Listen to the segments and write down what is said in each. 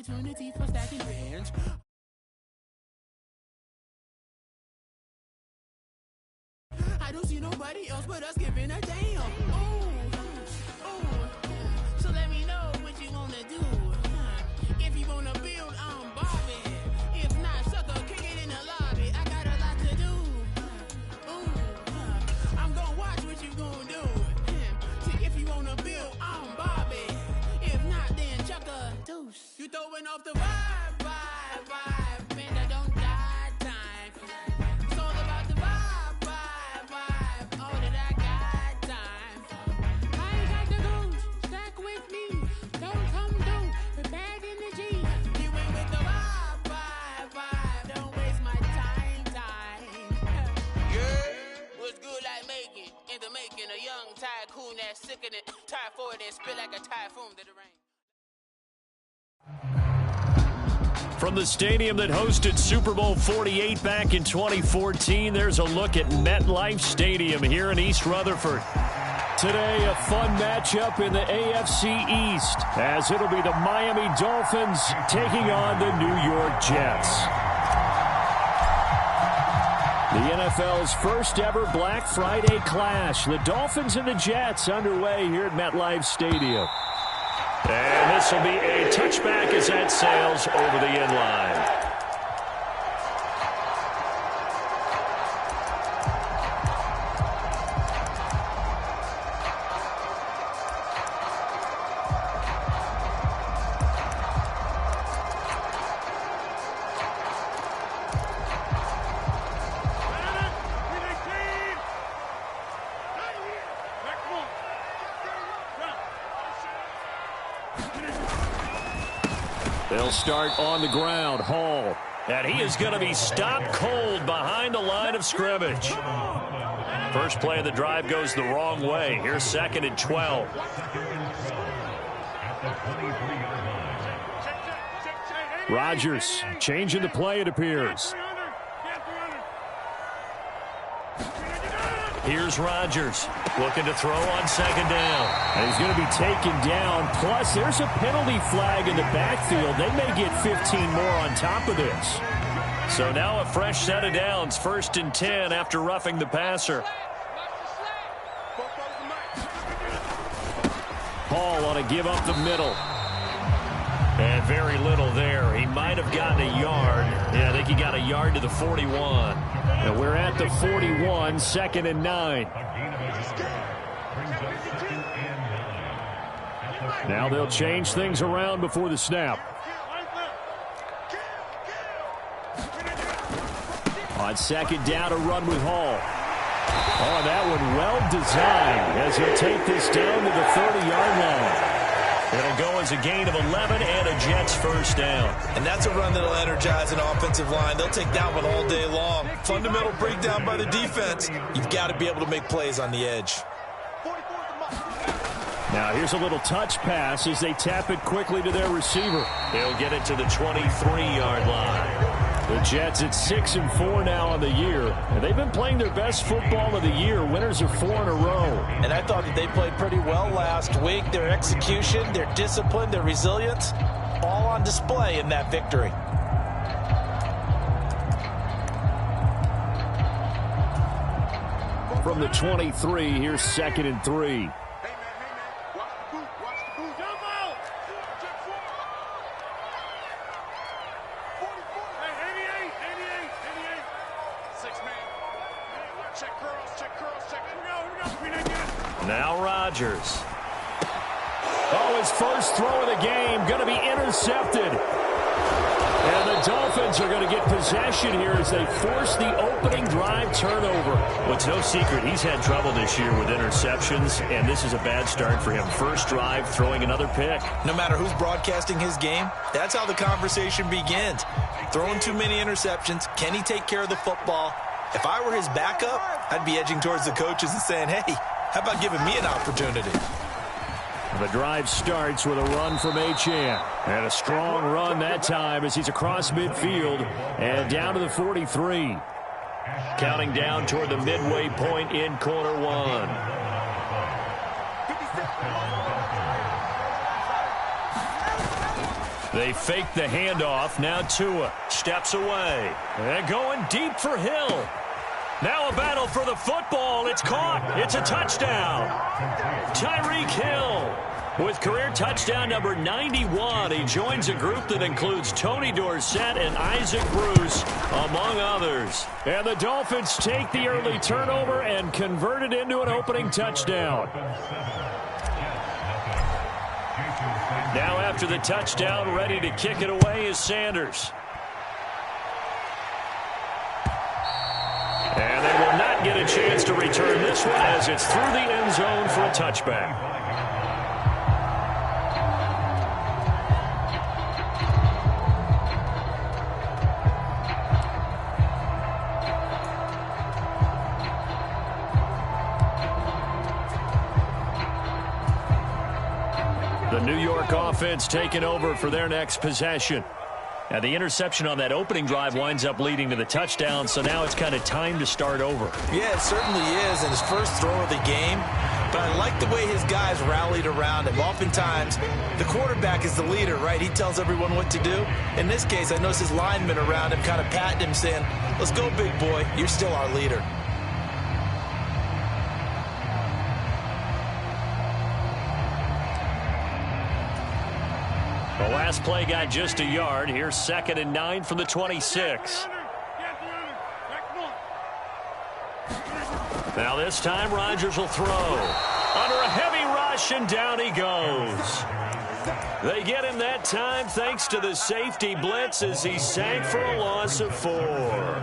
opportunity for stacking bands. I don't see nobody else but us giving a damn. Ooh. So let me know what you wanna do. If you wanna build, I'm Bobby. If not, sucker, kick it in the lobby. I got a lot to do. I'm gonna watch what you gonna do. See, if you wanna build, I'm Bobby. If not, then chuck a deuce. You throwing off the vibe. Man, I don't die time. It's all about the vibe. All that I got time. I ain't got the goose. Stack with me. Don't come through. The bag in the G. You ain't with the vibe. Don't waste my time. Yeah, what's good like making? In the making, a young tycoon that's sick in it. Tired for it and spit like a typhoon to the rain. From the stadium that hosted Super Bowl 48 back in 2014, there's a look at MetLife Stadium here in East Rutherford. Today, a fun matchup in the AFC East, as it'll be the Miami Dolphins taking on the New York Jets. The NFL's first ever Black Friday clash. The Dolphins and the Jets underway here at MetLife Stadium. And this will be a touchback as that sails over the end line. They'll start on the ground. Hall. And he is going to be stopped cold behind the line of scrimmage. First play of the drive goes the wrong way. Here's 2nd and 12. Rodgers changing the play, it appears. Here's Rodgers looking to throw on 2nd down. And he's going to be taken down. Plus, there's a penalty flag in the backfield. They may get 15 more on top of this. So now a fresh set of downs. 1st and 10 after roughing the passer. Hall on a give up the middle. And very little there. He might have gotten a yard. Yeah, I think he got a yard to the 41. And we're at the 41, 2nd and 9. Now they'll change things around before the snap. On 2nd down, a run with Hall. Oh, that one well designed as he'll take this down to the 30-yard line. It'll go as a gain of 11 and a Jets first down. And that's a run that'll energize an offensive line. They'll take that one all day long. Fundamental breakdown by the defense. You've got to be able to make plays on the edge. Now here's a little touch pass as they tap it quickly to their receiver. He'll get it to the 23-yard line. The Jets at 6-4 now on the year. And they've been playing their best football of the year. Winners of 4 in a row. And I thought that they played pretty well last week. Their execution, their discipline, their resilience, all on display in that victory. From the 23, here's 2nd and 3. Now Rodgers. Oh, his first throw of the game going to be intercepted. And the Dolphins are going to get possession here as they force the opening drive turnover. Well, it's no secret he's had trouble this year with interceptions, and this is a bad start for him. First drive, throwing another pick. No matter who's broadcasting his game, that's how the conversation begins. Throwing too many interceptions. Can he take care of the football? If I were his backup, I'd be edging towards the coaches and saying, hey, how about giving me an opportunity? The drive starts with a run from Achane. And a strong run that time as he's across midfield and down to the 43. Counting down toward the midway point in quarter one. They fake the handoff. Now Tua steps away. And going deep for Hill. Now a battle for the football. It's caught. It's a touchdown. Tyreek Hill with career touchdown number 91. He joins a group that includes Tony Dorsett and Isaac Bruce, among others. And the Dolphins take the early turnover and convert it into an opening touchdown. Now after the touchdown, ready to kick it away is Sanders. And they will not get a chance to return this one as it's through the end zone for a touchback. The New York offense taking over for their next possession. Now, the interception on that opening drive winds up leading to the touchdown, so now it's kind of time to start over. Yeah, it certainly is, and his first throw of the game. But I like the way his guys rallied around him. Oftentimes, the quarterback is the leader, right? He tells everyone what to do. In this case, I noticed his linemen around him kind of patting him, saying, "Let's go, big boy. You're still our leader." The last play got just a yard. Here's 2nd and 9 from the 26. Now this time Rodgers will throw. Under a heavy rush, and down he goes. They get him that time thanks to the safety blitz as he sank for a loss of 4.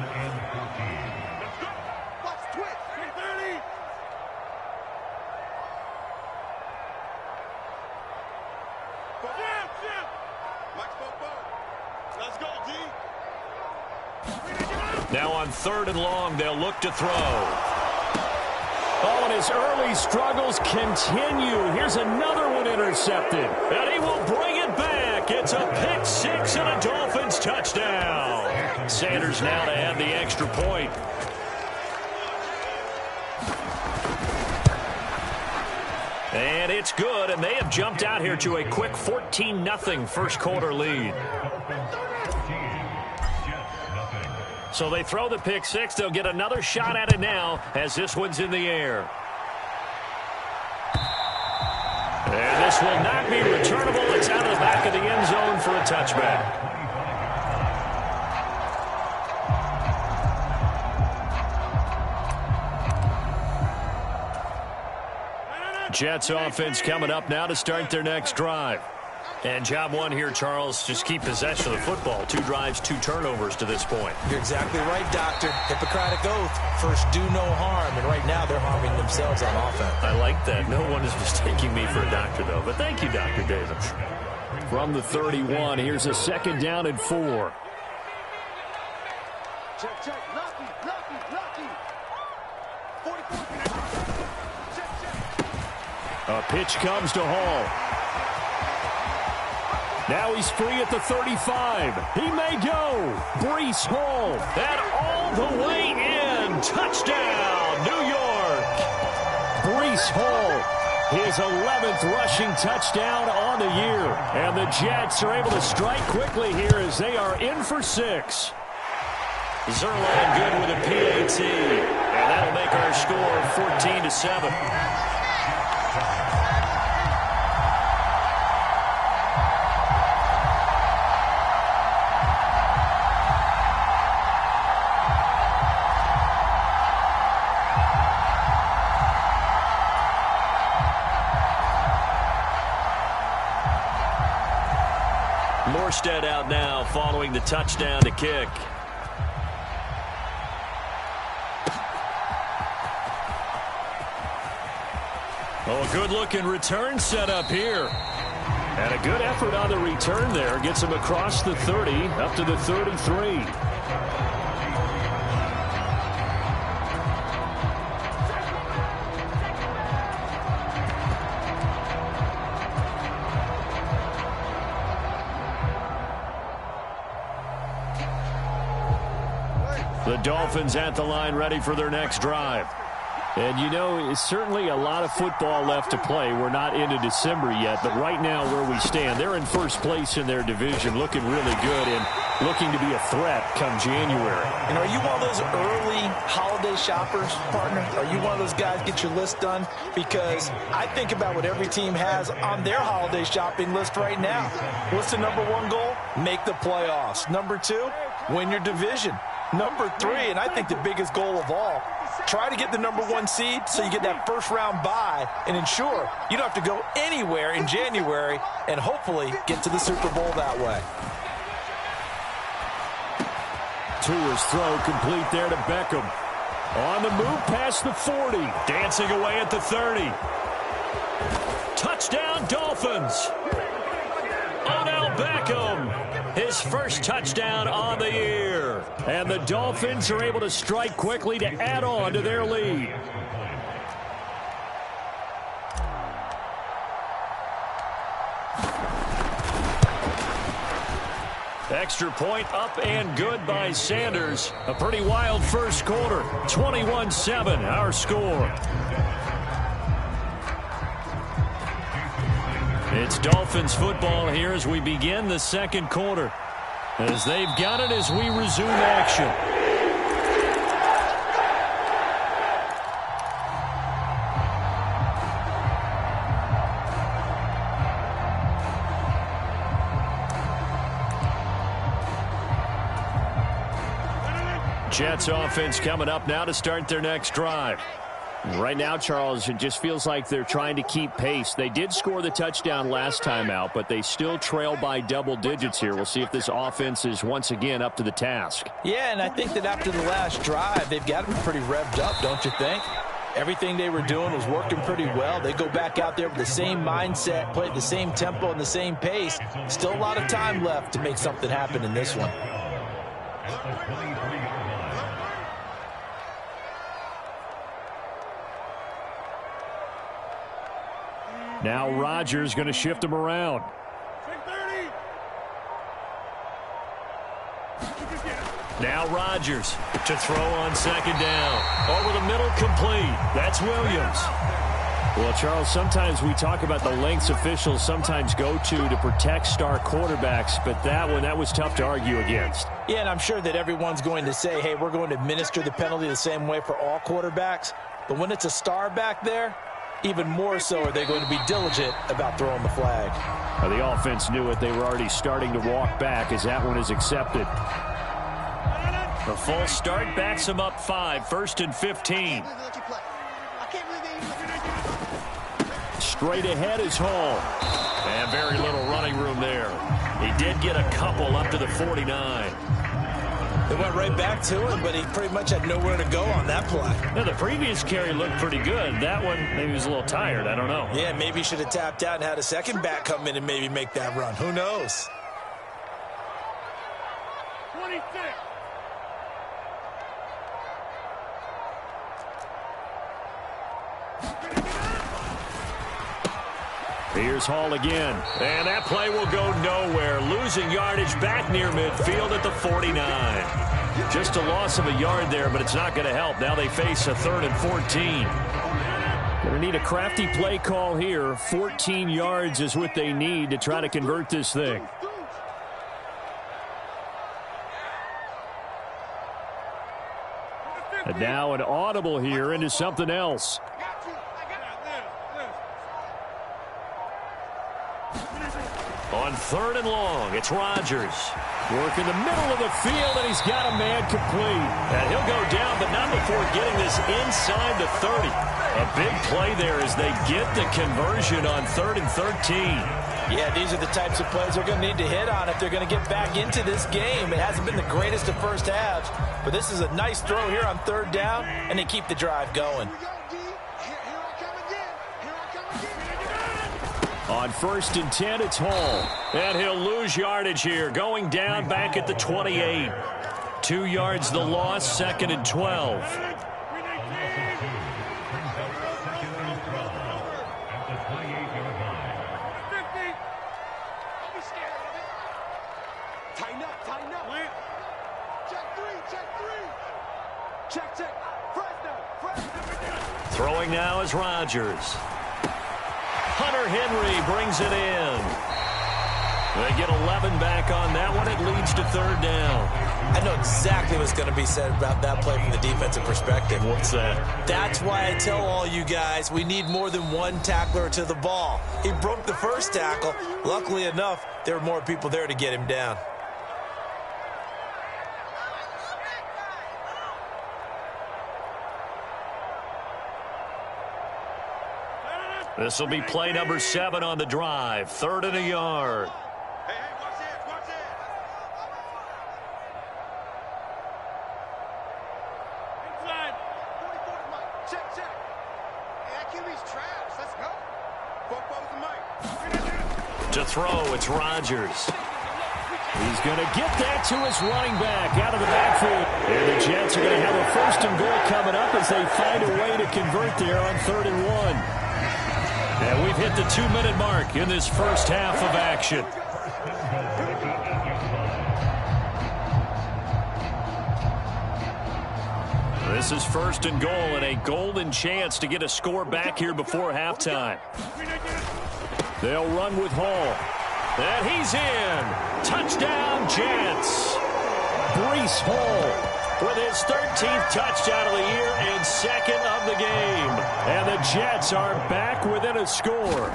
Now on 3rd and long, they'll look to throw. Oh, and his early struggles continue. Here's another one intercepted. And he will bring it back. It's a pick 6 and a Dolphins touchdown. Sanders now to add the extra point. And it's good, and they have jumped out here to a quick 14-0 first quarter lead. So they throw the pick 6. They'll get another shot at it now as this one's in the air. And this will not be returnable. It's out of the back of the end zone for a touchback. Jets offense coming up now to start their next drive. And job one here, Charles, just keep possession of the football. 2 drives, 2 turnovers to this point. You're exactly right, Doctor. Hippocratic oath. First, do no harm. And right now, they're harming themselves on offense. I like that. No one is mistaking me for a doctor, though. But thank you, Dr. Davis. From the 31, here's a 2nd down and 4. Check, check. Lucky. 44. Check. A pitch comes to Hall. Now he's free at the 35. He may go. Breece Hall. And all the way in. Touchdown, New York. Breece Hall. His 11th rushing touchdown on the year. And the Jets are able to strike quickly here as they are in for 6. Zerline good with a PAT. And that'll make our score 14-7. Morstead out now following the touchdown to kick. Oh, a good-looking return set up here. And a good effort on the return there. Gets him across the 30, up to the 33. The Dolphins at the line ready for their next drive. And, you know, it's certainly a lot of football left to play. We're not into December yet, but right now where we stand, they're in first place in their division, looking really good and looking to be a threat come January. And are you one of those early holiday shoppers, partner? Are you one of those guys get your list done? Because I think about what every team has on their holiday shopping list right now. What's the number one goal? Make the playoffs. Number two, win your division. Number three, and I think the biggest goal of all, try to get the number one seed so you get that first round bye and ensure you don't have to go anywhere in January and hopefully get to the Super Bowl that way. Tua's throw complete there to Beckham. On the move past the 40. Dancing away at the 30. Touchdown Dolphins. Odell Beckham. His first touchdown on the year. And the Dolphins are able to strike quickly to add on to their lead. Extra point up and good by Sanders. A pretty wild first quarter. 21-7 our score. It's Dolphins football here as we begin the second quarter. As they've got it as we resume action. Jets offense coming up now to start their next drive. Right now, Charles, it just feels like they're trying to keep pace. They did score the touchdown last time out, but they still trail by double digits here. We'll see if this offense is once again up to the task. Yeah, and I think that after the last drive, they've got to be pretty revved up, don't you think? Everything they were doing was working pretty well. They go back out there with the same mindset, play at the same tempo and the same pace. Still a lot of time left to make something happen in this one. Now Rodgers going to shift him around. Now Rodgers to throw on second down. Over the middle, complete. That's Williams. Well, Charles, sometimes we talk about the lengths officials sometimes go to protect star quarterbacks, but that was tough to argue against. Yeah, and I'm sure that everyone's going to say, hey, we're going to administer the penalty the same way for all quarterbacks. But when it's a star back there, even more so are they going to be diligent about throwing the flag. Well, the offense knew it. They were already starting to walk back as that one is accepted. The false start backs them up 5, 1st and 15. Straight ahead is Hall. And very little running room there. He did get a couple up to the 49. They went right back to him, but he pretty much had nowhere to go on that play. Now, the previous carry looked pretty good. That one, maybe he was a little tired. I don't know. Yeah, maybe he should have tapped out and had a second back come in and maybe make that run. Who knows? 26. Here's Hall again. And that play will go nowhere. Losing yardage back near midfield at the 49. Just a loss of a yard there, but it's not going to help. Now they face a 3rd and 14. Going to need a crafty play call here. 14 yards is what they need to try to convert this thing. And now an audible here into something else. On 3rd and long, it's Rodgers. Work in the middle of the field, and he's got a man complete. And he'll go down, but not before getting this inside the 30. A big play there as they get the conversion on 3rd and 13. Yeah, these are the types of plays they're going to need to hit on if they're going to get back into this game. It hasn't been the greatest of first halves, but this is a nice throw here on 3rd down, and they keep the drive going. On 1st and 10, it's Hall. And he'll lose yardage here, going down back at the 28. 2 yards the loss, 2nd and 12. Tighten up. Check 3. Check. Throwing now is Rodgers. Hunter Henry brings it in. They get 11 back on that one. It leads to third down. I know exactly what's going to be said about that play from the defensive perspective. What's that? That's why I tell all you guys we need more than one tackler to the ball. He broke the first tackle. Luckily enough, there were more people there to get him down. This will be play number 7 on the drive. 3rd and a yard. To throw, it's Rodgers. He's going to get that to his running back out of the backfield. And the Jets are going to have a 1st and goal coming up as they find a way to convert there on 3rd and 1. And we've hit the 2-minute mark in this first half of action. This is 1st and goal and a golden chance to get a score back here before halftime. They'll run with Hall. And he's in. Touchdown, Jets. Breece Hall with his 13th touchdown of the year and 2nd of the game. And the Jets are back within a score.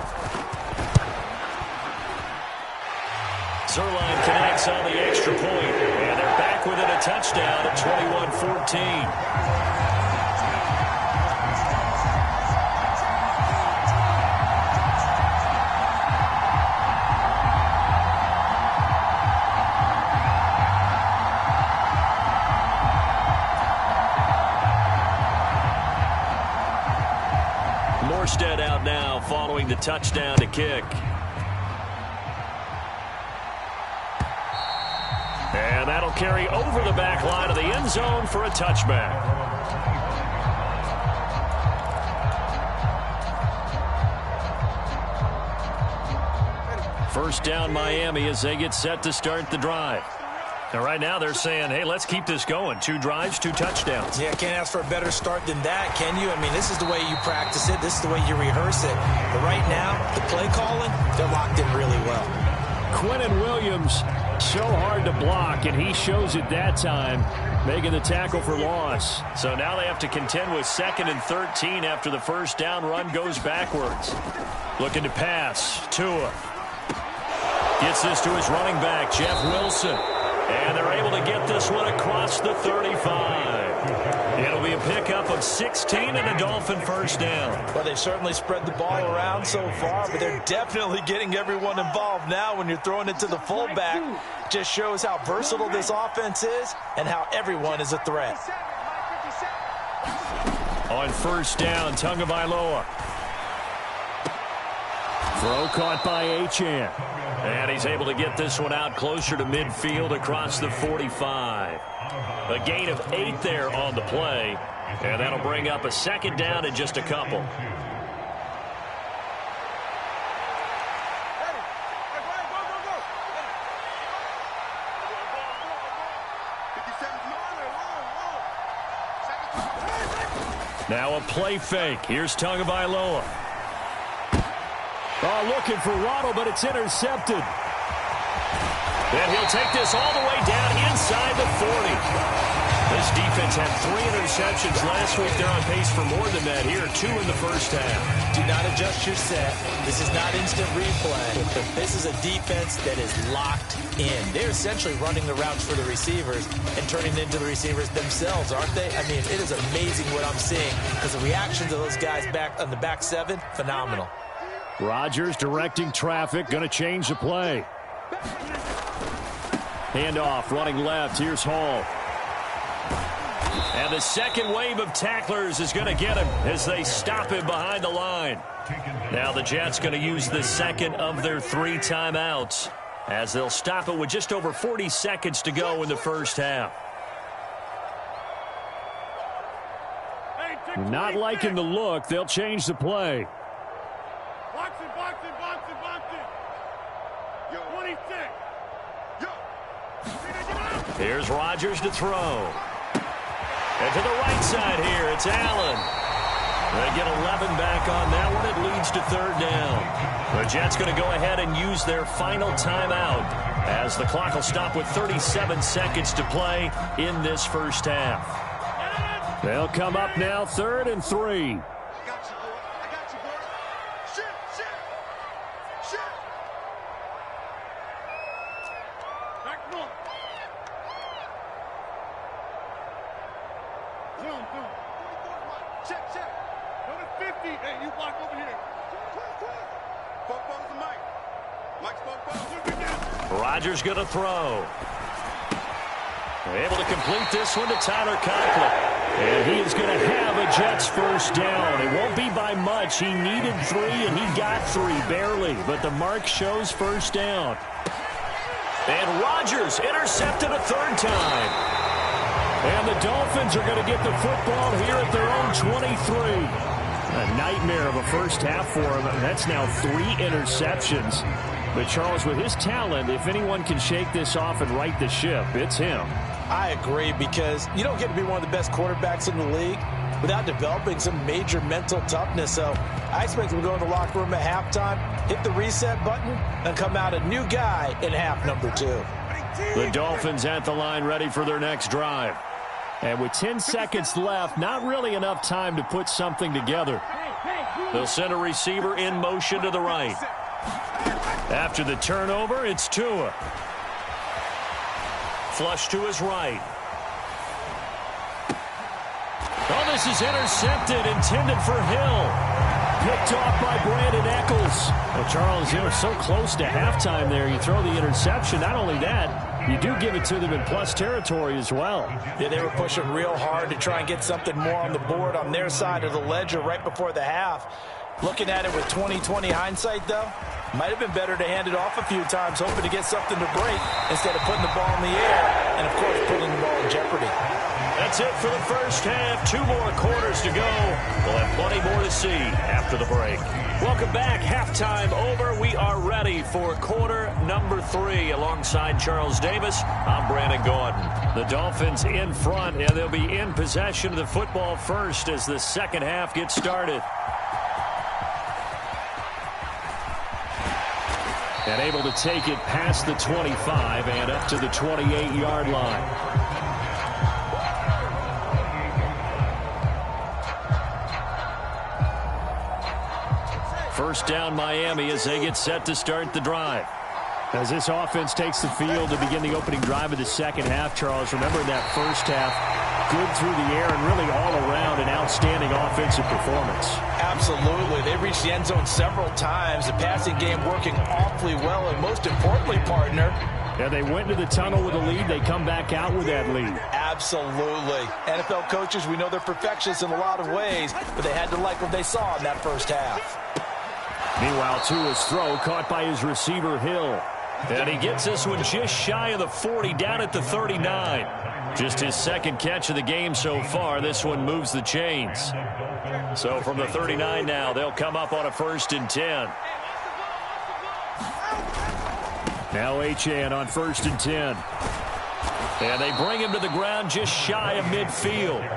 Zerline connects on the extra point, and they're back within a touchdown at 21-14. Morstead out now following the touchdown to kick. And that'll carry over the back line of the end zone for a touchback. First down Miami as they get set to start the drive. And right now they're saying, hey, let's keep this going. 2 drives, 2 touchdowns. Yeah, can't ask for a better start than that, can you? I mean, this is the way you practice it. This is the way you rehearse it. But right now, the play calling, they're locked in really well. Quinnen Williams, so hard to block, and he shows it that time, making the tackle for loss. So now they have to contend with 2nd and 13 after the first down run goes backwards. Looking to pass. Tua gets this to his running back, Jeff Wilson. And they're able to get this one across the 35. It'll be a pickup of 16 and a Dolphin first down. Well, they've certainly spread the ball around so far, but they're definitely getting everyone involved now when you're throwing it to the fullback. Just shows how versatile this offense is and how everyone is a threat. On first down, Tagovailoa. Throw caught by Achane. And he's able to get this one out closer to midfield across the 45. A gain of 8 there on the play. And that'll bring up a 2nd down in just a couple. Now a play fake. Here's Tagovailoa. Oh, looking for Waddle, but it's intercepted. And he'll take this all the way down inside the 40. This defense had 3 interceptions last week. They're on pace for more than that here. 2 in the first half. Do not adjust your set. This is not instant replay. This is a defense that is locked in. They're essentially running the routes for the receivers and turning into the receivers themselves, aren't they? I mean, it is amazing what I'm seeing because the reaction to those guys back on the back 7, phenomenal. Rodgers directing traffic, going to change the play. Handoff, running left. Here's Hall. And the second wave of tacklers is going to get him as they stop him behind the line. Now the Jets going to use the 2nd of their 3 timeouts as they'll stop it with just over 40 seconds to go in the first half. Not liking the look. They'll change the play. Here's Rodgers to throw. And to the right side here, it's Allen. They get 11 back on that one. It leads to 3rd down. The Jets going to go ahead and use their final timeout as the clock will stop with 37 seconds to play in this first half. They'll come up now 3rd and 3. Rodgers going to throw. Able to complete this one to Tyler Conklin. And he is going to have a Jets first down. It won't be by much. He needed 3, and he got 3, barely. But the mark shows first down. And Rodgers intercepted a 3rd time. And the Dolphins are going to get the football here at their own 23. A nightmare of a first half for him. That's now 3 interceptions. But, Charles, with his talent, if anyone can shake this off and right the ship, it's him. I agree, because you don't get to be one of the best quarterbacks in the league without developing some major mental toughness. So I expect him to go in the locker room at halftime, hit the reset button, and come out a new guy in half number 2. The Dolphins at the line ready for their next drive. And with 10 seconds left, not really enough time to put something together. They'll send a receiver in motion to the right. After the turnover, it's Tua. Flush to his right. Oh, this is intercepted, intended for Hill. Picked off by Brandon Eccles. Well, Charles, you're so close to halftime there. You throw the interception. Not only that, you do give it to them in plus territory as well. Yeah, they were pushing real hard to try and get something more on the board on their side of the ledger right before the half. Looking at it with 20/20 hindsight, though, might have been better to hand it off a few times, hoping to get something to break instead of putting the ball in the air and, of course, putting the ball in jeopardy. That's it for the first half. 2 more quarters to go. We'll have plenty more to see after the break. Welcome back. Halftime over. We are ready for quarter number 3. Alongside Charles Davis, I'm Brandon Gordon. The Dolphins in front, and they'll be in possession of the football first as the second half gets started. And able to take it past the 25 and up to the 28-yard line. First down Miami as they get set to start the drive. As this offense takes the field to begin the opening drive of the second half, Charles, remember in that first half, good through the air and really all around an outstanding offensive performance. Absolutely. They reached the end zone several times. The passing game working awfully well, and most importantly, partner, yeah, they went into the tunnel with a lead. They come back out with that lead. Absolutely. NFL coaches, we know they're perfectionists in a lot of ways, but they had to like what they saw in that first half. Meanwhile, Tua's throw caught by his receiver, Hill. And he gets this one just shy of the 40, down at the 39. Just his second catch of the game so far. This one moves the chains. So from the 39 now, they'll come up on a 1st and 10. Now Achane on 1st and 10. And they bring him to the ground just shy of midfield.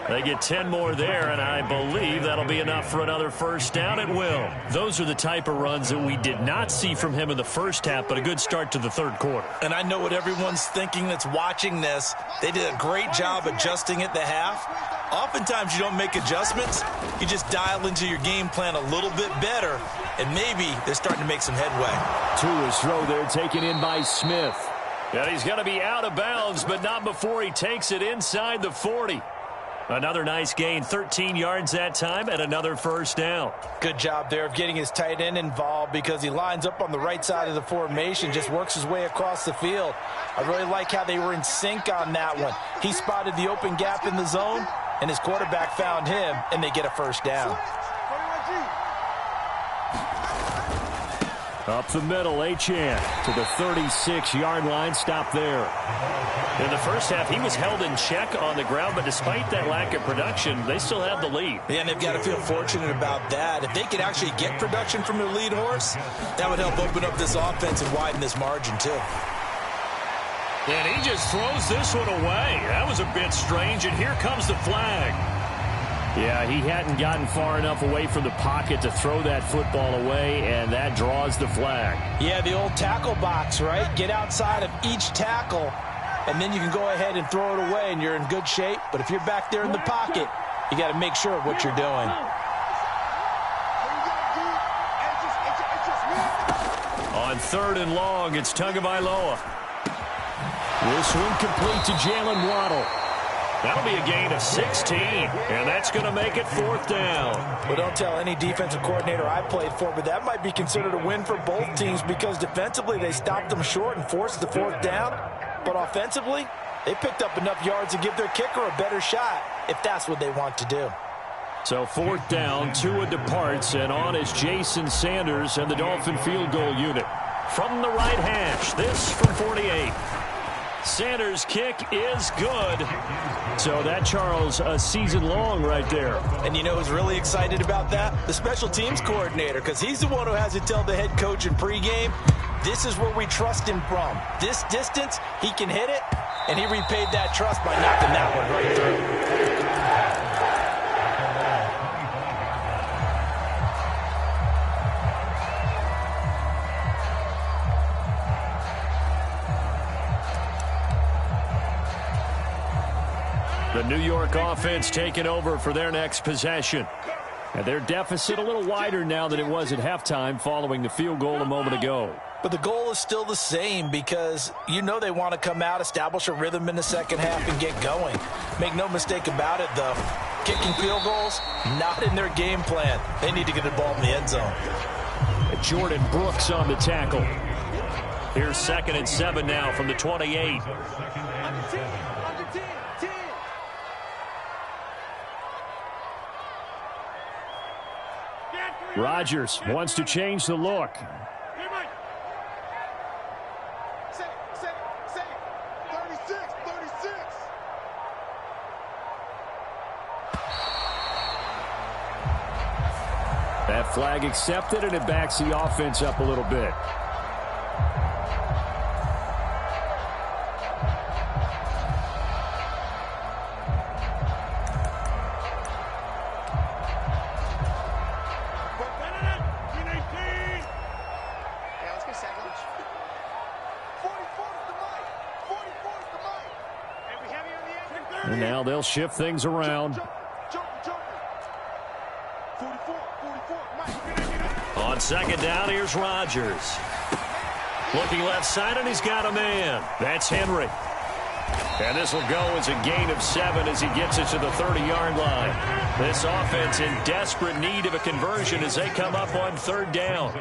They get 10 more there, and I believe that'll be enough for another first down. It will. Those are the type of runs that we did not see from him in the first half, but a good start to the third quarter. And I know what everyone's thinking that's watching this. They did a great job adjusting at the half. Oftentimes you don't make adjustments. You just dial into your game plan a little bit better, and maybe they're starting to make some headway. Tua's throw there taken in by Smith. And he's going to be out of bounds, but not before he takes it inside the 40. Another nice gain, 13 yards that time, and another first down. Good job there of getting his tight end involved because he lines up on the right side of the formation, just works his way across the field. I really like how they were in sync on that one. He spotted the open gap in the zone, and his quarterback found him, and they get a first down. Up the middle, Achane to the 36-yard line. Stop there. In the first half, he was held in check on the ground, but despite that lack of production, they still have the lead. Yeah, and they've got to feel fortunate about that. If they could actually get production from their lead horse, that would help open up this offense and widen this margin, too. And he just throws this one away. That was a bit strange, and here comes the flag. Yeah, he hadn't gotten far enough away from the pocket to throw that football away, and that draws the flag. Yeah, the old tackle box, right? Get outside of each tackle, and then you can go ahead and throw it away, and you're in good shape. But if you're back there in the pocket, you got to make sure of what you're doing. On 3rd and long, it's Tagovailoa. This one complete to Jalen Waddle. That'll be a gain of 16, and that's going to make it 4th down. Well, don't tell any defensive coordinator I played for, but that might be considered a win for both teams because defensively they stopped them short and forced the 4th down. But offensively, they picked up enough yards to give their kicker a better shot if that's what they want to do. So 4th down, Tua departs, and on is Jason Sanders and the Dolphin field goal unit. From the right hash, this from 48. Sanders' kick is good. So that, Charles, a season long right there. And you know who's really excited about that? The special teams coordinator, because he's the one who has to tell the head coach in pregame, this is where we trust him from. This distance, he can hit it, and he repaid that trust by knocking that one right through. The New York offense taking over for their next possession. And their deficit a little wider now than it was at halftime following the field goal a moment ago. But the goal is still the same because you know they want to come out, establish a rhythm in the second half, and get going. Make no mistake about it, though. Kicking field goals, not in their game plan. They need to get the ball in the end zone. Jordan Brooks on the tackle. Here's 2nd and 7 now from the 28. Rodgers wants to change the look. That flag accepted, and it backs the offense up a little bit. And now they'll shift things around. On 2nd down, here's Rodgers. Looking left side, and he's got a man. That's Henry. And this will go as a gain of 7 as he gets it to the 30-yard line. This offense in desperate need of a conversion as they come up on 3rd down.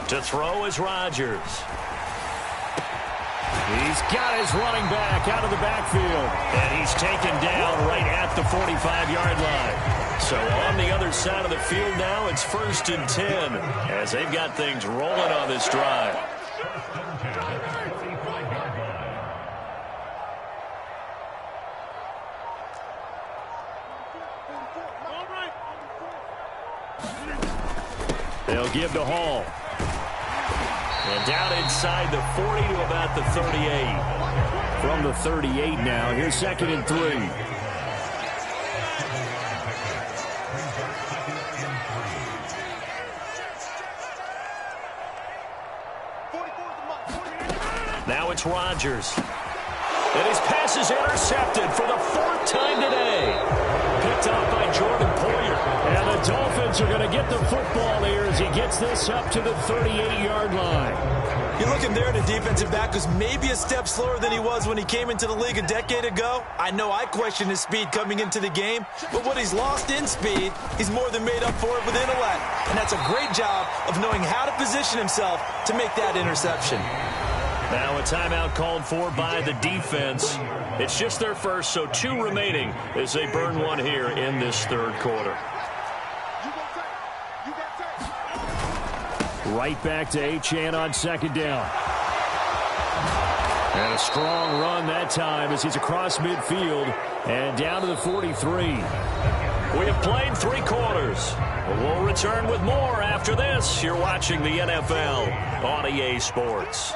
To throw is Rodgers. He's got his running back out of the backfield. And he's taken down right at the 45-yard line. So on the other side of the field now, it's 1st and 10 as they've got things rolling on this drive. They'll give to Hall. And down inside the 40 to about the 38. From the 38 now, here's 2nd and 3. Now it's Rodgers. And his pass is intercepted for the 4th time today. Picked off by Jordan Poyer. And the Dolphins are going to get the football here as he gets this up to the 38-yard line. You're looking there at a defensive back who's maybe a step slower than he was when he came into the league a decade ago. I know I questioned his speed coming into the game, but what he's lost in speed, he's more than made up for it with intellect. And that's a great job of knowing how to position himself to make that interception. Now a timeout called for by the defense. It's just their first, so 2 remaining as they burn one here in this 3rd quarter. You got tape. Right back to Achane on second down. And a strong run that time as he's across midfield and down to the 43. We have played 3 quarters. We'll return with more after this. You're watching the NFL on EA Sports.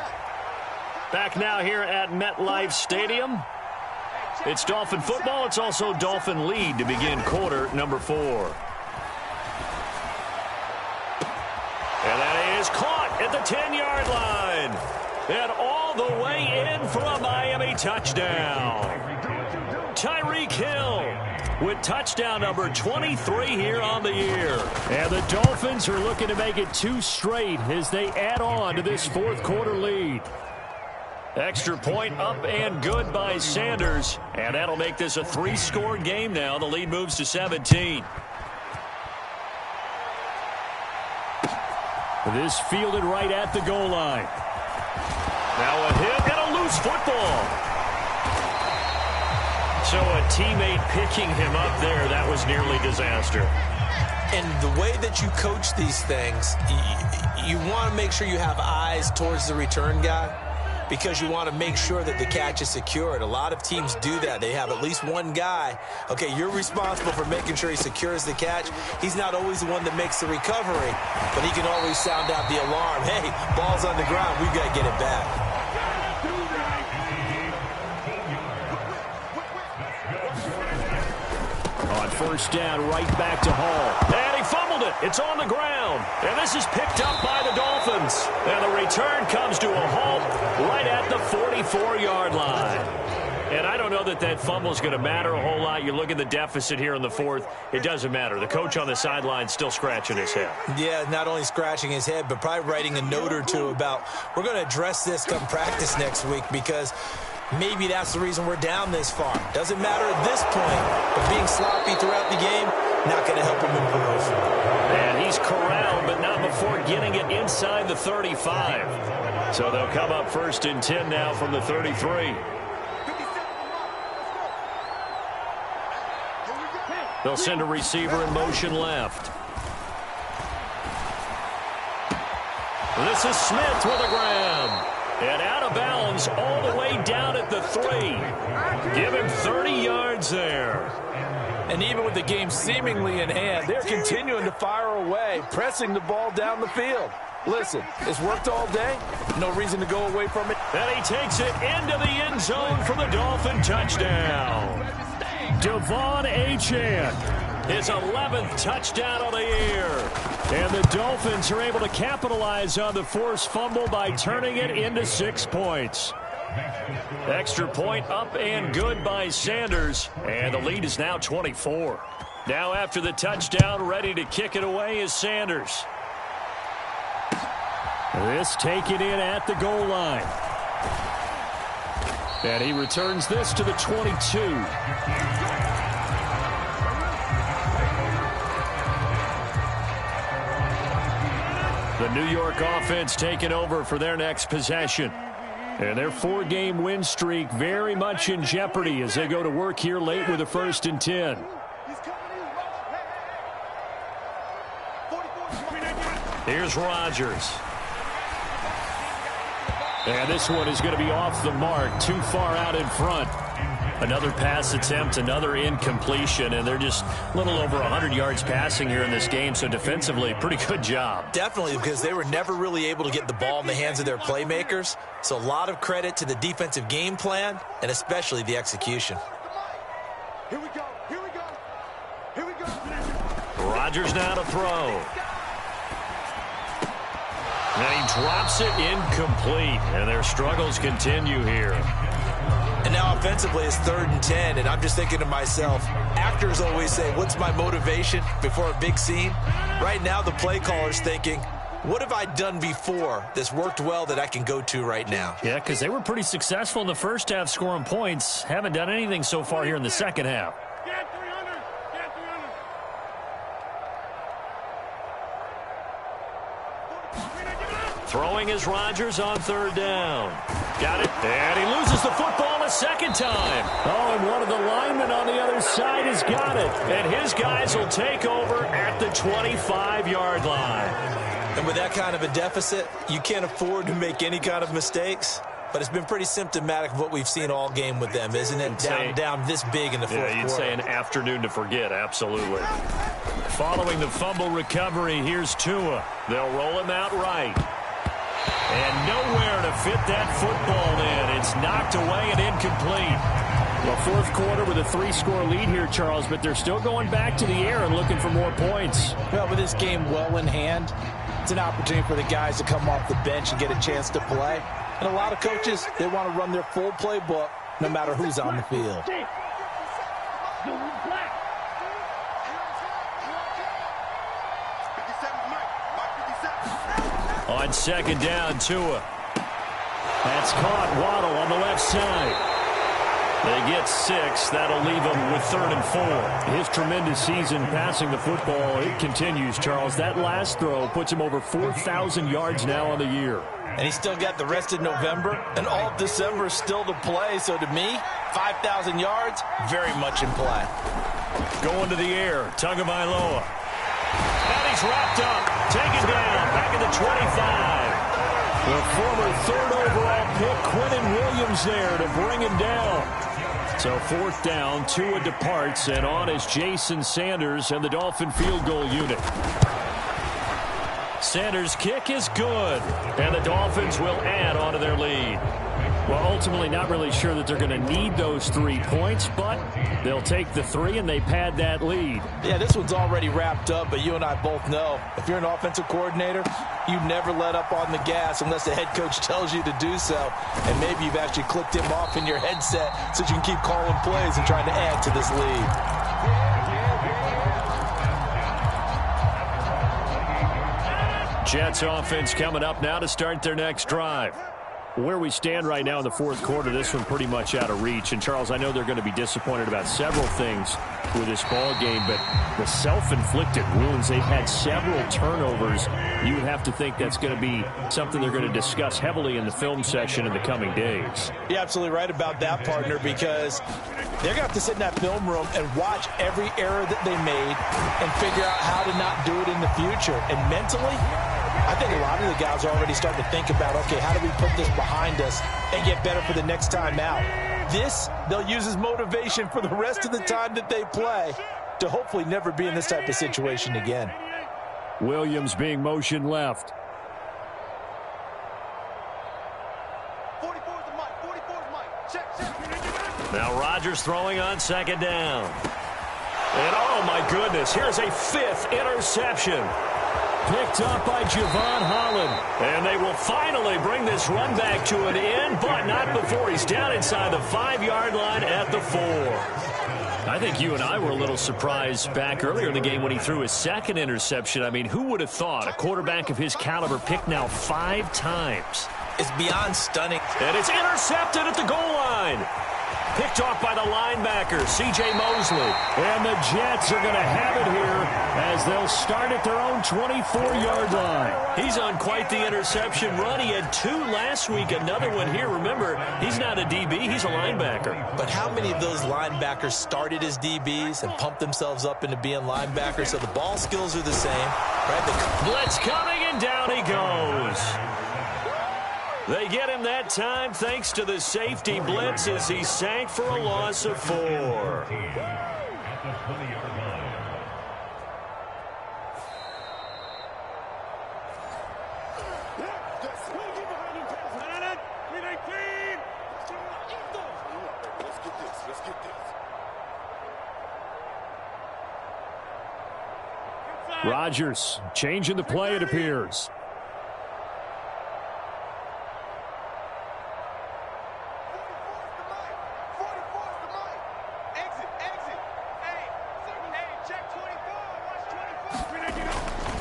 Back now here at MetLife Stadium. It's Dolphin football. It's also Dolphin lead to begin quarter number 4. And that is caught at the 10-yard line. And all the way in for a Miami touchdown. Tyreek Hill with touchdown number 23 here on the year. And the Dolphins are looking to make it 2 straight as they add on to this fourth quarter lead. Extra point up and good by Sanders. And that'll make this a 3-score game now. The lead moves to 17. This fielded right at the goal line. Now a hit and a loose football. So a teammate picking him up there, that was nearly disaster. And the way that you coach these things, you want to make sure you have eyes towards the return guy because you want to make sure that the catch is secured. A lot of teams do that. They have at least one guy. Okay, you're responsible for making sure he secures the catch. He's not always the one that makes the recovery, but he can always sound out the alarm. Hey, ball's on the ground. We've got to get it back. On first down, right back to Hall. And he fumbled it. It's on the ground. And this is picked up by the Dolphins. And the return comes to a halt right at the 44-yard line. And I don't know that that fumble is going to matter a whole lot. You look at the deficit here in the fourth. It doesn't matter. The coach on the sideline still scratching his head. Yeah, not only scratching his head, but probably writing a note or two about we're going to address this come practice next week because maybe that's the reason we're down this far. Doesn't matter at this point, but being sloppy throughout the game, not going to help him improve. And he's corralled, but not before getting it inside the 35. So they'll come up first and 10 now from the 33. They'll send a receiver in motion left. This is Smith with a grab. And out of bounds all the way down at the 3. Give him 30 yards there. And even with the game seemingly in hand, they're continuing to fire away, pressing the ball down the field. Listen, it's worked all day. No reason to go away from it. And he takes it into the end zone for the Dolphin touchdown. Devon Achane, his 11th touchdown of the year. And the Dolphins are able to capitalize on the forced fumble by turning it into 6 points. Extra point up and good by Sanders. And the lead is now 24. Now after the touchdown, ready to kick it away is Sanders. This taken in at the goal line. And he returns this to the 22. The New York offense taking over for their next possession. And their 4-game win streak very much in jeopardy as they go to work here late with a 1st and 10. Here's Rodgers. And this one is going to be off the mark, too far out in front. Another pass attempt, another incompletion, and they're just a little over 100 yards passing here in this game, so defensively, pretty good job. Definitely, because they were never really able to get the ball in the hands of their playmakers, so a lot of credit to the defensive game plan, and especially the execution. Here we go, here we go, here we go. Rodgers now to throw. And he drops it incomplete, and their struggles continue here. And now offensively it's 3rd and 10, and I'm just thinking to myself, actors always say, what's my motivation before a big scene? Right now the play caller's thinking, what have I done before that's worked well that I can go to right now? Yeah, because they were pretty successful in the first half scoring points. Haven't done anything so far here in the second half. Get 300, get 300. Throwing is Rodgers on 3rd down. Got it. And he loses the football a second time. Oh, and one of the linemen on the other side has got it. And his guys will take over at the 25-yard line. And with that kind of a deficit, you can't afford to make any kind of mistakes. But it's been pretty symptomatic of what we've seen all game with them, isn't it? Down this big in the fourth quarter. Yeah, you'd say an afternoon to forget, absolutely. Following the fumble recovery, here's Tua. They'll roll him out right. And nowhere to fit that football in. It's knocked away and incomplete. Well, fourth quarter with a 3-score lead here, Charles, but they're still going back to the air and looking for more points. Well, with this game well in hand, it's an opportunity for the guys to come off the bench and get a chance to play. And a lot of coaches, they want to run their full playbook no matter who's on the field. On second down, Tua. That's caught. Waddle on the left side. They get 6. That'll leave them with 3rd and 4. His tremendous season passing the football, it continues, Charles. That last throw puts him over 4,000 yards now on the year. And he's still got the rest of November and all of December still to play. So to me, 5,000 yards, very much in play. Going to the air, Tagovailoa. And he's wrapped up, taken down, back at the 25. The former 3rd overall pick, Quentin Williams there to bring him down. So 4th down, Tua departs, and on is Jason Sanders and the Dolphin field goal unit. Sanders' kick is good, and the Dolphins will add on to their lead. Well, ultimately not really sure that they're going to need those 3 points, but they'll take the 3 and they pad that lead. Yeah, this one's already wrapped up, but you and I both know if you're an offensive coordinator, you never let up on the gas unless the head coach tells you to do so. And maybe you've actually clicked him off in your headset so you can keep calling plays and trying to add to this lead. Jets offense coming up now to start their next drive. Where we stand right now in the fourth quarter, this one pretty much out of reach. And, Charles, I know they're going to be disappointed about several things with this ball game, but the self-inflicted wounds, they've had several turnovers. You would have to think that's going to be something they're going to discuss heavily in the film session in the coming days. You're absolutely right about that, partner, because they're going to have to sit in that film room and watch every error that they made and figure out how to not do it in the future. And mentally, I think a lot of the guys are already starting to think about, okay, how do we put this behind us and get better for the next time out? This, they'll use as motivation for the rest of the time that they play to hopefully never be in this type of situation again. Williams being motioned left. 44's the mic. 44's mic. Check. Now Rodgers throwing on second down. And, oh, my goodness, here's a 5th interception. Picked up by Javon Holland. And they will finally bring this run back to an end, but not before he's down inside the 5-yard line at the 4. I think you and I were a little surprised back earlier in the game when he threw his 2nd interception. I mean, who would have thought a quarterback of his caliber picked now 5 times? It's beyond stunning. And it's intercepted at the goal line. Picked off by the linebacker, C.J. Mosley. And the Jets are going to have it here as they'll start at their own 24-yard line. He's on quite the interception run. He had 2 last week, another one here. Remember, he's not a DB, he's a linebacker. But how many of those linebackers started as DBs and pumped themselves up into being linebackers? So the ball skills are the same, right? Blitz coming, and down he goes. They get him that time thanks to the safety blitz as he sank for a loss of 4. Rodgers changing the play, it appears.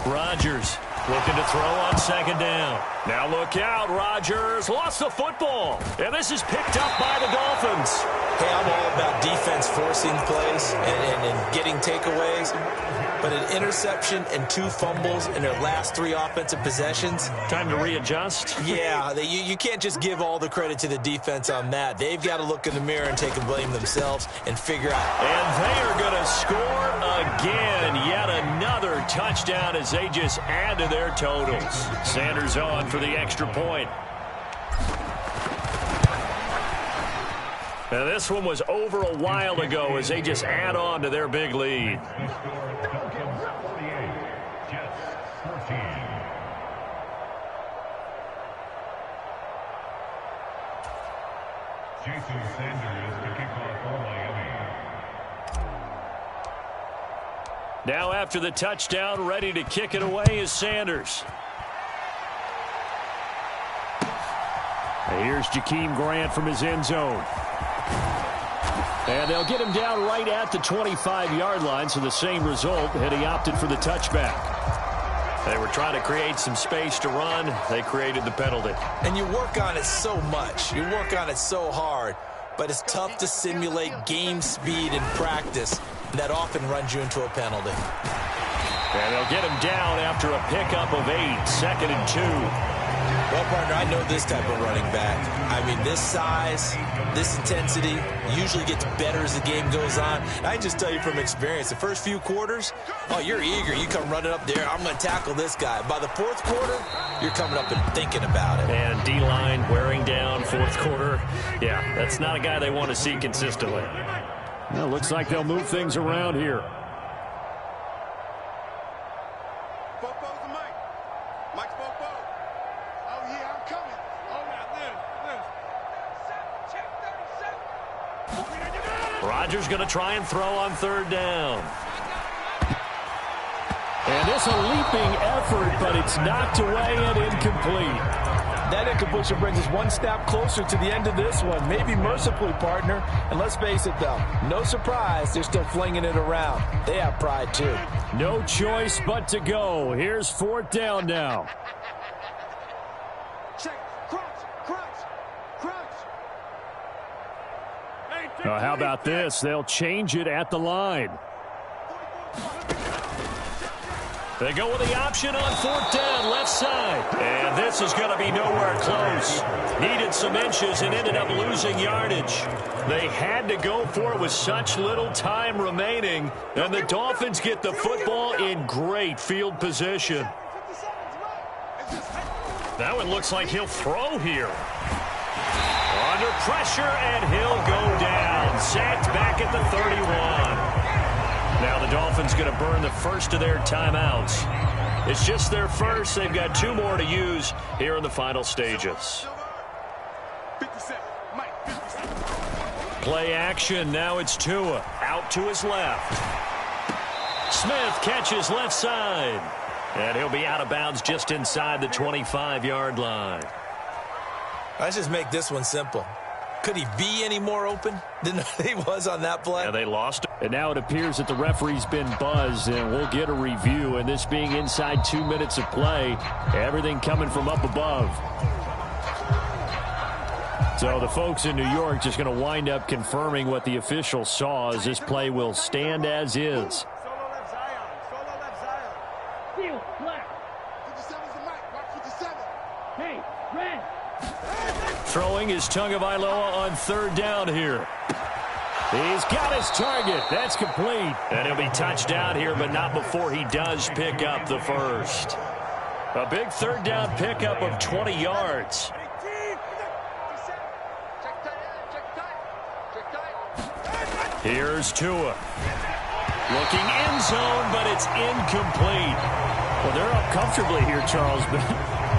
Rodgers looking to throw on second down. Now look out, Rodgers lost the football, and this is picked up by the Dolphins. Hey, I'm all about defense forcing plays and getting takeaways, but an interception and 2 fumbles in their last 3 offensive possessions. Time to readjust? Yeah, you can't just give all the credit to the defense on that. They've got to look in the mirror and take the blame themselves and figure out. And they are going to score again. Yet another touchdown as they just add to their totals. Sanders on for the extra point. Now this one was over a while ago as they just add on to their big lead. Now after the touchdown, ready to kick it away is Sanders. And here's Jakeem Grant from his end zone. And they'll get him down right at the 25-yard line, so the same result, and he opted for the touchback. They were trying to create some space to run. They created the penalty. And you work on it so much. You work on it so hard. But it's tough to simulate game speed in practice. That often runs you into a penalty. And they'll get him down after a pickup of 8, 2nd and 2. Well, partner, I know this type of running back. I mean, this size, this intensity usually gets better as the game goes on. And I just tell you from experience, the first few quarters, oh, you're eager. You come running up there, I'm going to tackle this guy. By the fourth quarter, you're coming up and thinking about it. And D-line wearing down fourth quarter. Yeah, that's not a guy they want to see consistently. Well, looks like they'll move things around here. Bobo's the mic. Mike's Bobo. Oh, yeah, I'm coming. Oh, now, this. Check 37. Rodgers going to try and throw on 3rd down. And this a leaping effort, but it's knocked away and incomplete. That incompletion brings us one step closer to the end of this one. Maybe mercifully, partner. And let's face it, though, no surprise, they're still flinging it around. They have pride, too. No choice but to go. Here's 4th down now. Check. Crunch. How about this? They'll change it at the line. They go with the option on 4th down, left side. And this is going to be nowhere close. Needed some inches and ended up losing yardage. They had to go for it with such little time remaining. And the Dolphins get the football in great field position. That one looks like he'll throw here. Under pressure, and he'll go down. Sacked back at the 31. Now the Dolphins going to burn the first of their timeouts. It's just their first. They've got 2 more to use here in the final stages. 57. Mike, 57. Play action. Now it's Tua. Out to his left. Smith catches left side. And he'll be out of bounds just inside the 25-yard line. Let's just make this one simple. Could he be any more open than he was on that play? Yeah, they lost him. And now it appears that the referee's been buzzed, and we'll get a review. And this being inside 2 minutes of play, everything coming from up above. So the folks in New York just going to wind up confirming what the official saw, as this play will stand as is. Solo left Zion. Field, left. 57's the mic. Mark 57. Hey, red. Throwing is Tagovailoa on 3rd down here. He's got his target. That's complete. And he'll be touched down here, but not before he does pick up the first. A big 3rd down pickup of 20 yards. Here's Tua. Looking end zone, but it's incomplete. Well, they're up comfortably here, Charles, but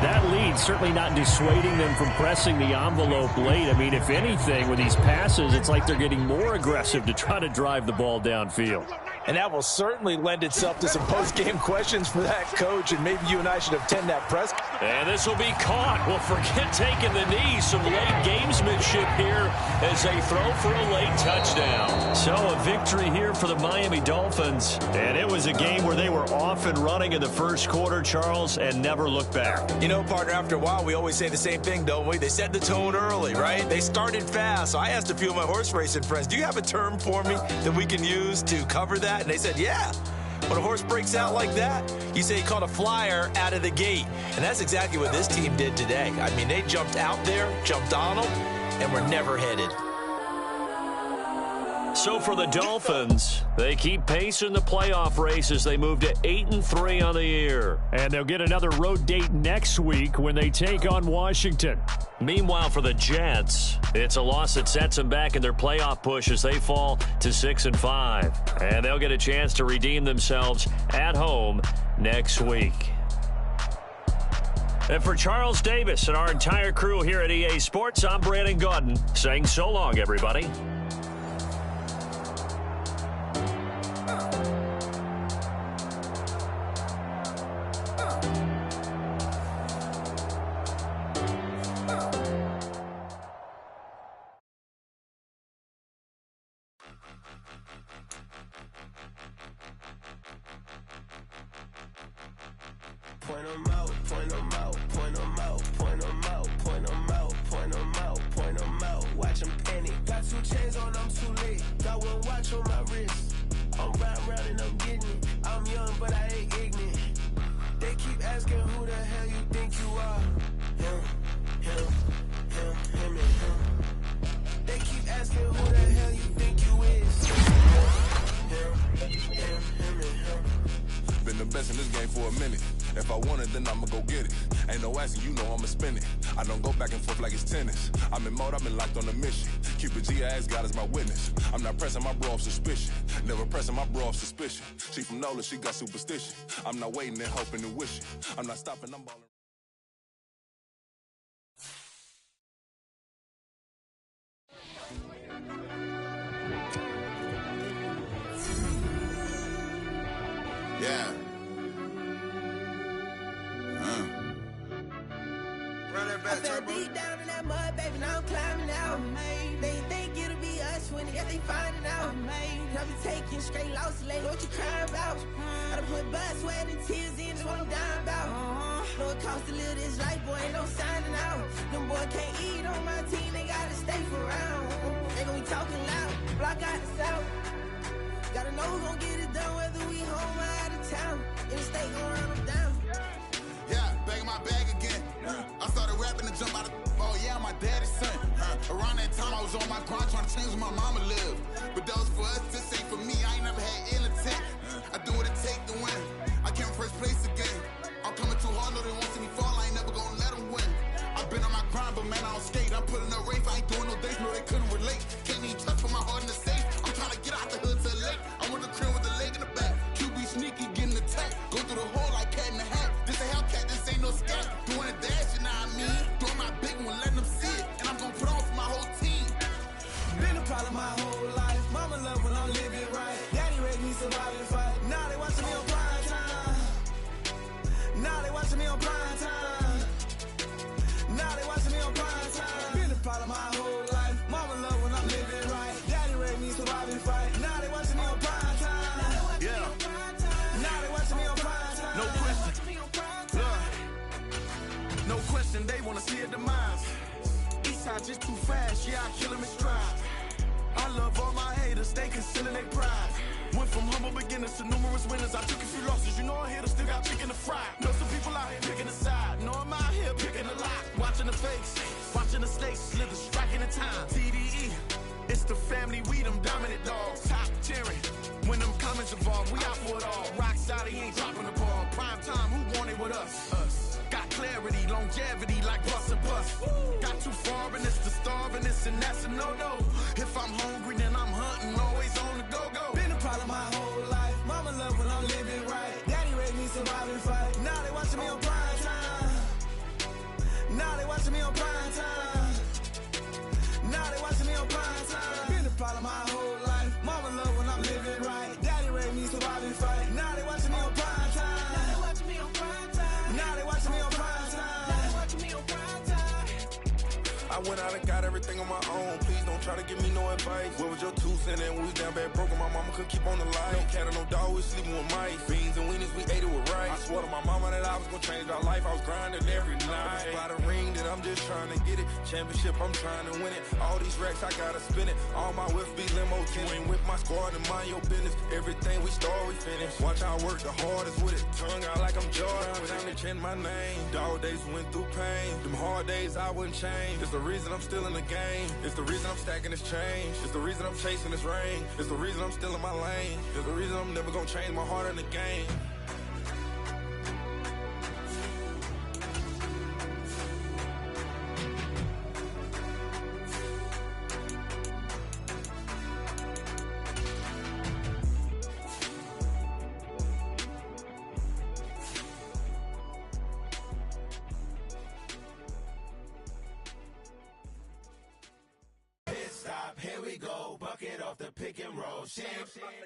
that lead certainly not dissuading them from pressing the envelope late. I mean, if anything, with these passes, it's like they're getting more aggressive to try to drive the ball downfield. And that will certainly lend itself to some post-game questions for that coach, and maybe you and I should attend that press. And this will be caught. Well, forget taking the knee. Some late gamesmanship here as they throw for a late touchdown. So a victory here for the Miami Dolphins. And it was a game where they were off and running in the first quarter, Charles, and never looked back. You know, partner, after a while, we always say the same thing, don't we? They set the tone early, right? They started fast. So I asked a few of my horse racing friends, do you have a term for me that we can use to cover that? And they said, yeah. When a horse breaks out like that, you say he caught a flyer out of the gate. And that's exactly what this team did today. I mean, they jumped out there, jumped on them, and were never headed. So for the Dolphins, they keep pace in the playoff race as they move to 8-3 on the year. And they'll get another road date next week when they take on Washington. Meanwhile, for the Jets, it's a loss that sets them back in their playoff push as they fall to 6-5. And they'll get a chance to redeem themselves at home next week. And for Charles Davis and our entire crew here at EA Sports, I'm Brandon Gaudin saying so long, everybody. Point 'em out, point 'em out, point 'em out, point 'em out, point 'em out, point 'em out, point 'em out. Watch 'em panic. Got 2 chains on, I'm too late. Got 1 watch on my wrist. I'm riding round and I'm getting it. I'm young, but I ain't ignorant. They keep asking who the hell you think you are. Him, and him. They keep asking who the hell you think you is. Him, and him. Been the best in this game for a minute. If I want it, then I'ma go get it. Ain't no asking, you know I'ma spend it. I don't go back and forth like it's tennis. I'm in mode, I've been locked on a mission. Cupid G, I ask God as my witness. I'm not pressing my bro off suspicion. Never pressing my bro off suspicion. She from NOLA, she got superstition. I'm not waiting and hoping and wishing. I'm not stopping, I'm balling. Yeah. I fell deep down in that mud, baby, now I'm climbing out. They think it'll be us when they finding out. I be taking straight losses, lady, what you crying about? Gotta put blood, sweat, and tears in, that's what I'm dying about. Know it costs to live this life, boy, ain't no signing out. Them boy can't eat on my team, they gotta stay for round. They gon' be talking loud, block out the south. Gotta know who gon' get it done, whether we home or out of town. In the state gon' run them down. Yeah, back in my bag again. I started rapping to jump out of, oh yeah, my daddy's son. Around that time I was on my grind trying to change where my mama lived. But that was for us, this ain't for me, I ain't never had ill intent. I do what it take to win. I came first place again. I'm coming too hard, no they won't see me fall, I ain't never gonna let them win. I've been on my grind, but man, I don't skate. I'm putting up race, I ain't doing no days, no they couldn't relate. Can't even touch for my heart in the safe. I'm trying to get out the hood to the lake. I'm with the crib with the leg in the back. QB sneaky, getting attacked. Go through the hole like cat in the hat. This a Hellcat, this ain't no scat. Doing a dash, you know what I mean? Doing my big one, letting them see it. And I'm gonna put on for my whole team. Been a problem my whole life. Mama love when I'm living right. Daddy raised me survive and fight. Now they watching me on prime time. Now they watching me on prime time. Now they watching me on prime time. Been a problem my whole life. Mama love when I'm living right. Daddy raised me survive and fight. Now they watching me on prime time. Yeah. Now they watching me on prime time. No question. Look. No question, they wanna see a demise. Eastside just too fast, yeah, I kill them in stride. I love all my haters, they concealing their pride. Went from humble beginners to numerous winners. I took a few losses, you know I'm here to still got chicken to fry. Know some people out here picking a side. Know I'm out here picking a lot. Watching the face, watching the snakes slither, striking the time. TDE, it's the family, we them dominant dogs. Top tiering, when them comments involved, we out for it all. Rock side, he ain't dropping the ball. Prime time, who want it with us? Us. Got clarity, longevity, like bus and bus. Got too far and it's the starving, this and that's a no-no. If I'm hungry, then I'm hunting, always on the go-go. Been a problem my whole life. Mama love when I'm living right. Daddy raised me survive and fight. Now they watching me on prime time. Now they watching me on prime time. Now they watching me on prime time. Been a problem my whole life. Mama love when I'm living right. Daddy raised me survive and fight. Now they watching me on prime time. Now they watching me on prime time. Now they watching me on prime time. Now they watching me on prime time. I went out and got everything on my own. Please don't try to give me no advice. What was your 2 cents and we was down bad broke and my mama could keep on the line. No cat or no dog, we sleeping with mice. Beans and weenies, we ate it with rice. I swore to my mama that I was gonna change our life. I was grinding every night. By the ring that I'm just trying to get it. Championship, I'm trying to win it. All these racks, I gotta spin it. All my whips be limo. You ain't with my squad and mind your business. Everything we start, we finish. Watch I work the hardest with it. Tongue out like I'm Jordan. Time to change my name. Dog days went through pain. Them hard days I wouldn't change. It's the real reason I'm still in the game. It's the reason I'm stacking this change. It's the reason I'm chasing this ring. It's the reason I'm still in my lane. It's the reason I'm never gonna change my heart in the game. Here we go, bucket off the pick and roll. Shit,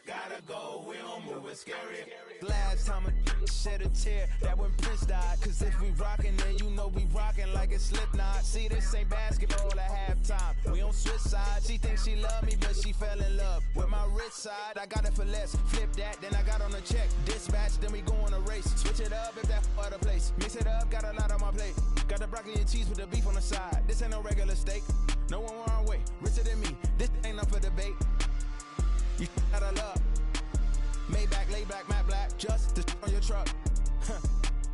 gotta go, we don't move it scary. Last time a shed a tear, that when Prince died. Cause if we rockin', then you know we rockin' like it's Slipknot. See, this ain't basketball at halftime. We on switch sides. She thinks she love me, but she fell in love with my rich side. I got it for less. Flip that, then I got on a check. Dispatch, then we go on a race. Switch it up if that other place. Mix it up, got a lot on my plate. Got the broccoli and cheese with the beef on the side. This ain't no regular steak. No one wrong way, richer than me. This ain't up for debate. You out of luck. Maybach, lay back, matte black, just to on your truck.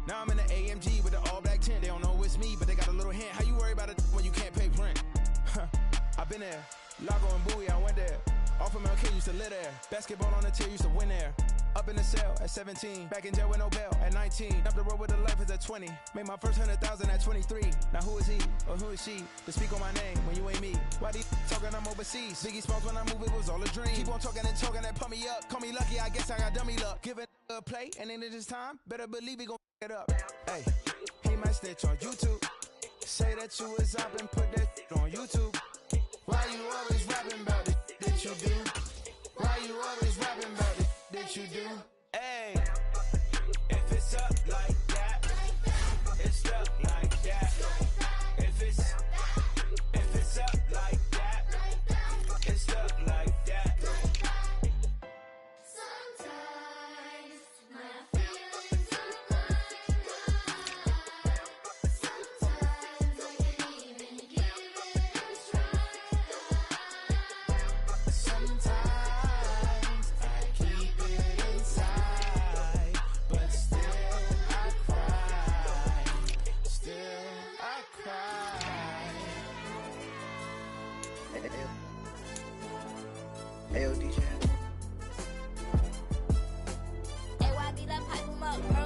Now I'm in the AMG with the all black tint. They don't know it's me, but they got a little hint. How you worry about it when you can't pay rent? I've been there. Lago and Bowie, I went there. Off of MLK, used to live there. Basketball on the tier, used to win there. Up in the cell at 17. Back in jail with no bail at 19. Up the road with the life is at 20. Made my first 100,000 at 23. Now who is he or who is she to speak on my name when you ain't me? Why these talking I'm overseas? Biggie Smalls when I move, it was all a dream. Keep on talking and pump me up. Call me lucky, I guess I got dummy luck. Give it a play and then it's time. Better believe he gon' it up. Hey, he might snitch on YouTube. Say that you was up and put that on YouTube. Why you always rapping about it that you do? Why you always rapping about it that you do? Hey, if it's up like that, it's up like that. If it's up like that, it's up like that. Sometimes my feelings are mine. Sometimes I can't even give it a try. Sometimes I keep it inside, but still I cry. Still I cry. Hey, yo, DJ. AYB, that pipe 'em up, bro.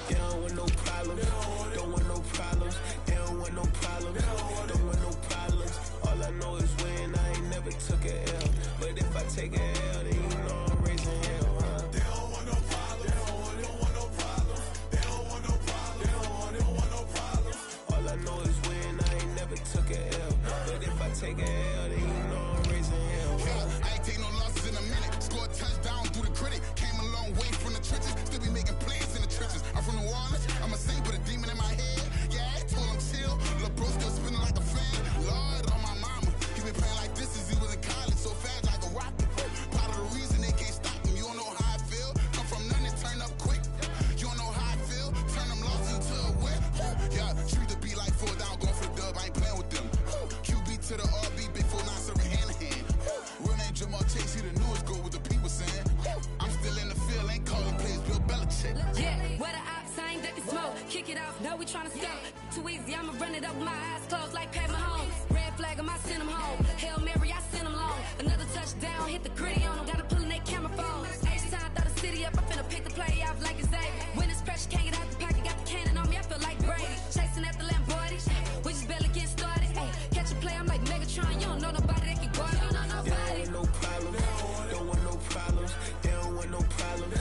They don't want no problems, don't want no problems. They don't want no problems, don't want no problems. All I know is when I ain't never took a L. But if I take a L, then you know I'm raising hell, huh? They don't want no problems, they don't want no problems. They don't want no problems, they don't want no problems. All I know is when I ain't never took a L. But if I take a L, then you know I'm raising hell, huh? I ain't taking no losses in a minute. Scored a touchdown through the critic. Came a long way from the trenches. Still be making plays in the trenches. I'm from New Orleans. I'm a saint with a demon in my head. Yeah, I told him chill. Lil' bro still spinning like a fan. Lord on my mama. He been playing like this since he was in college. So fast like a rocket. Part of the reason they can't stop him. You don't know how I feel. Come from nothing, turn up quick. You don't know how I feel. Turn them losses into a whip. Yeah, treat the beat like 4 down, going for the dub. I ain't playing with them. QB to the RB, big 4-9 serving hand in hand. Real name Jamal Chase, he the newest goal with the people saying. I'm still in the field, ain't calling plays, Bill Belichick. Yeah, where the ops, I ain't ducking smoke. Kick it off, no, we tryna scope. Too easy, I'ma run it up with my eyes closed like Pat Mahomes. Red flag, I send him home. Hail Mary, I send him long. Another touchdown, hit the gritty on him. Gotta pull in that camera phone. H-time, throw the city up, I'm finna pick the play off like it's Xavier. When it's pressure, can't get out the pocket, got the cannon on me, I feel like Brady. Chasing after Lamborghini, we just barely get started. Ay, catch a play, I'm like Megatron, you don't know nobody that can guard it. You don't know nobody. They don't want no problems, don't want no problems. They don't want no problems,